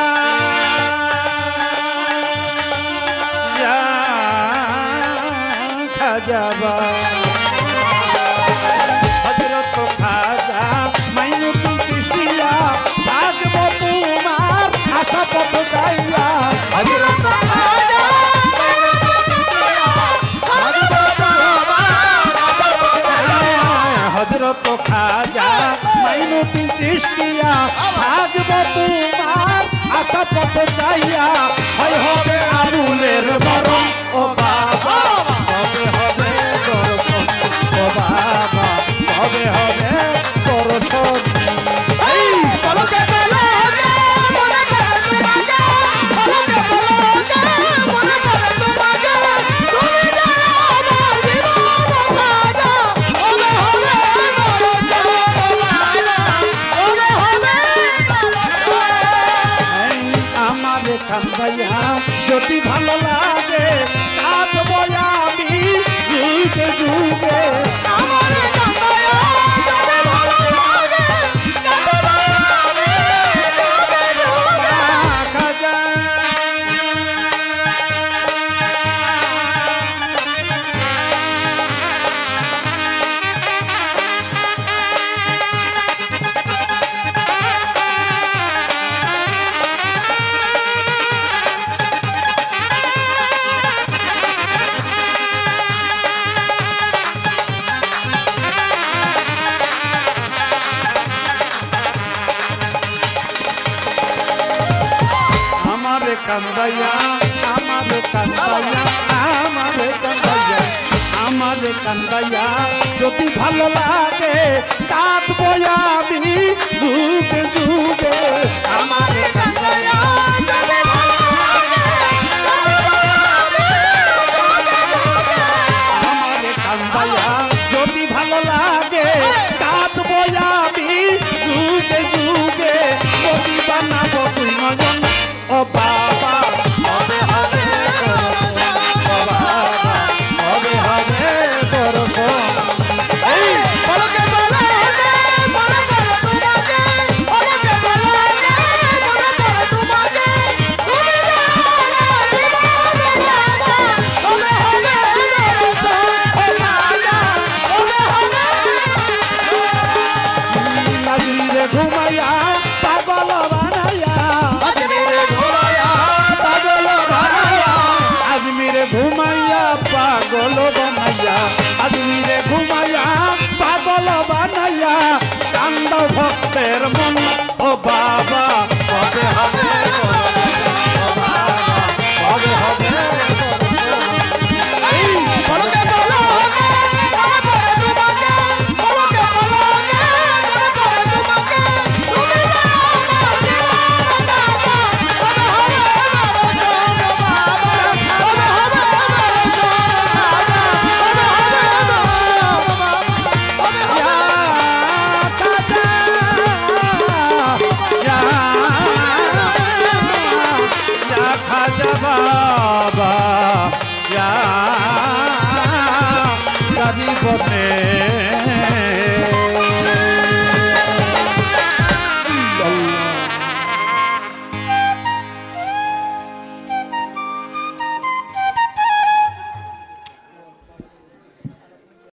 ইয়া খাজাবা হযরত খাজা মাইনুদ্দিন চিশতিয়া থাকবো তোমার আশা পথ চাইয়া হযরত খাজা মাইনুদ্দিন চিশতিয়া থাকবো তোমার আশা চাইয়া হযরত খাজা মাইনুদ্দিন চিশতিয়া থাকবো তোমার আশা পথ চাইয়া হয় হবে আবুলের বরণ ও বাবা কবে হবে দর্শন ও বাবা কবে হবে দর্শন এই পলকে পলকে মনে পড়ে তোমাকে পলকে পলকে মনে পড়ে তোমাকে তুমি যে আমার জীবন বাঁচা কবে হবে দর্শন বাবা কবে হবে দর্শন এই আমারে কান্দাইয়া যদি ভালো লাগে কাঁদবো আমি যুগে যুগে আমারে কান্দায়া যদি ভালো লাগে কাঁদবো আমি যুগে যুগে খাজা আমারে কান্দাইয়া আমারে কান্দাইয়া আমারে কান্দাইয়া আমারে কান্দাইয়া যদি ভালো লাগে কাঁদবো আমি যুগে যুগে আমারে কান্দায়া যদি ভালো লাগে কাঁদবো আমি যুগে যুগে আমারে কান্দাইয়া যদি ভালো লাগে কাঁদবো আমি যুগে যুগে নদী বানাবো তুই নয়ন ও বাবা কবে হবে দর্শন ও বাবা কবে হবে দর্শন এই পলকে পলকে মনে পড়ে তোমাকে পলকে পলকে মনে পড়ে তোমাকে তুমি যে আমার জীবন বাঁচা কবে হবে দর্শন বাবা কবে হবে নাজিরে ঘুমাইয়া পাগল বানাইয়া আজমিরে ঘোরায়া পাগল বানাইয়া আজমিরে ঘুমাইয়া পাগল বানাইয়া আজমিরে ঘুমাইয়া পাগল বানাইয়া কান্দ ভক্তের মন ও বাবা কবে হবে দর্শন ও বাবা কবে হবে দর্শন এই পলকে পলকে মনে পড়ে বনে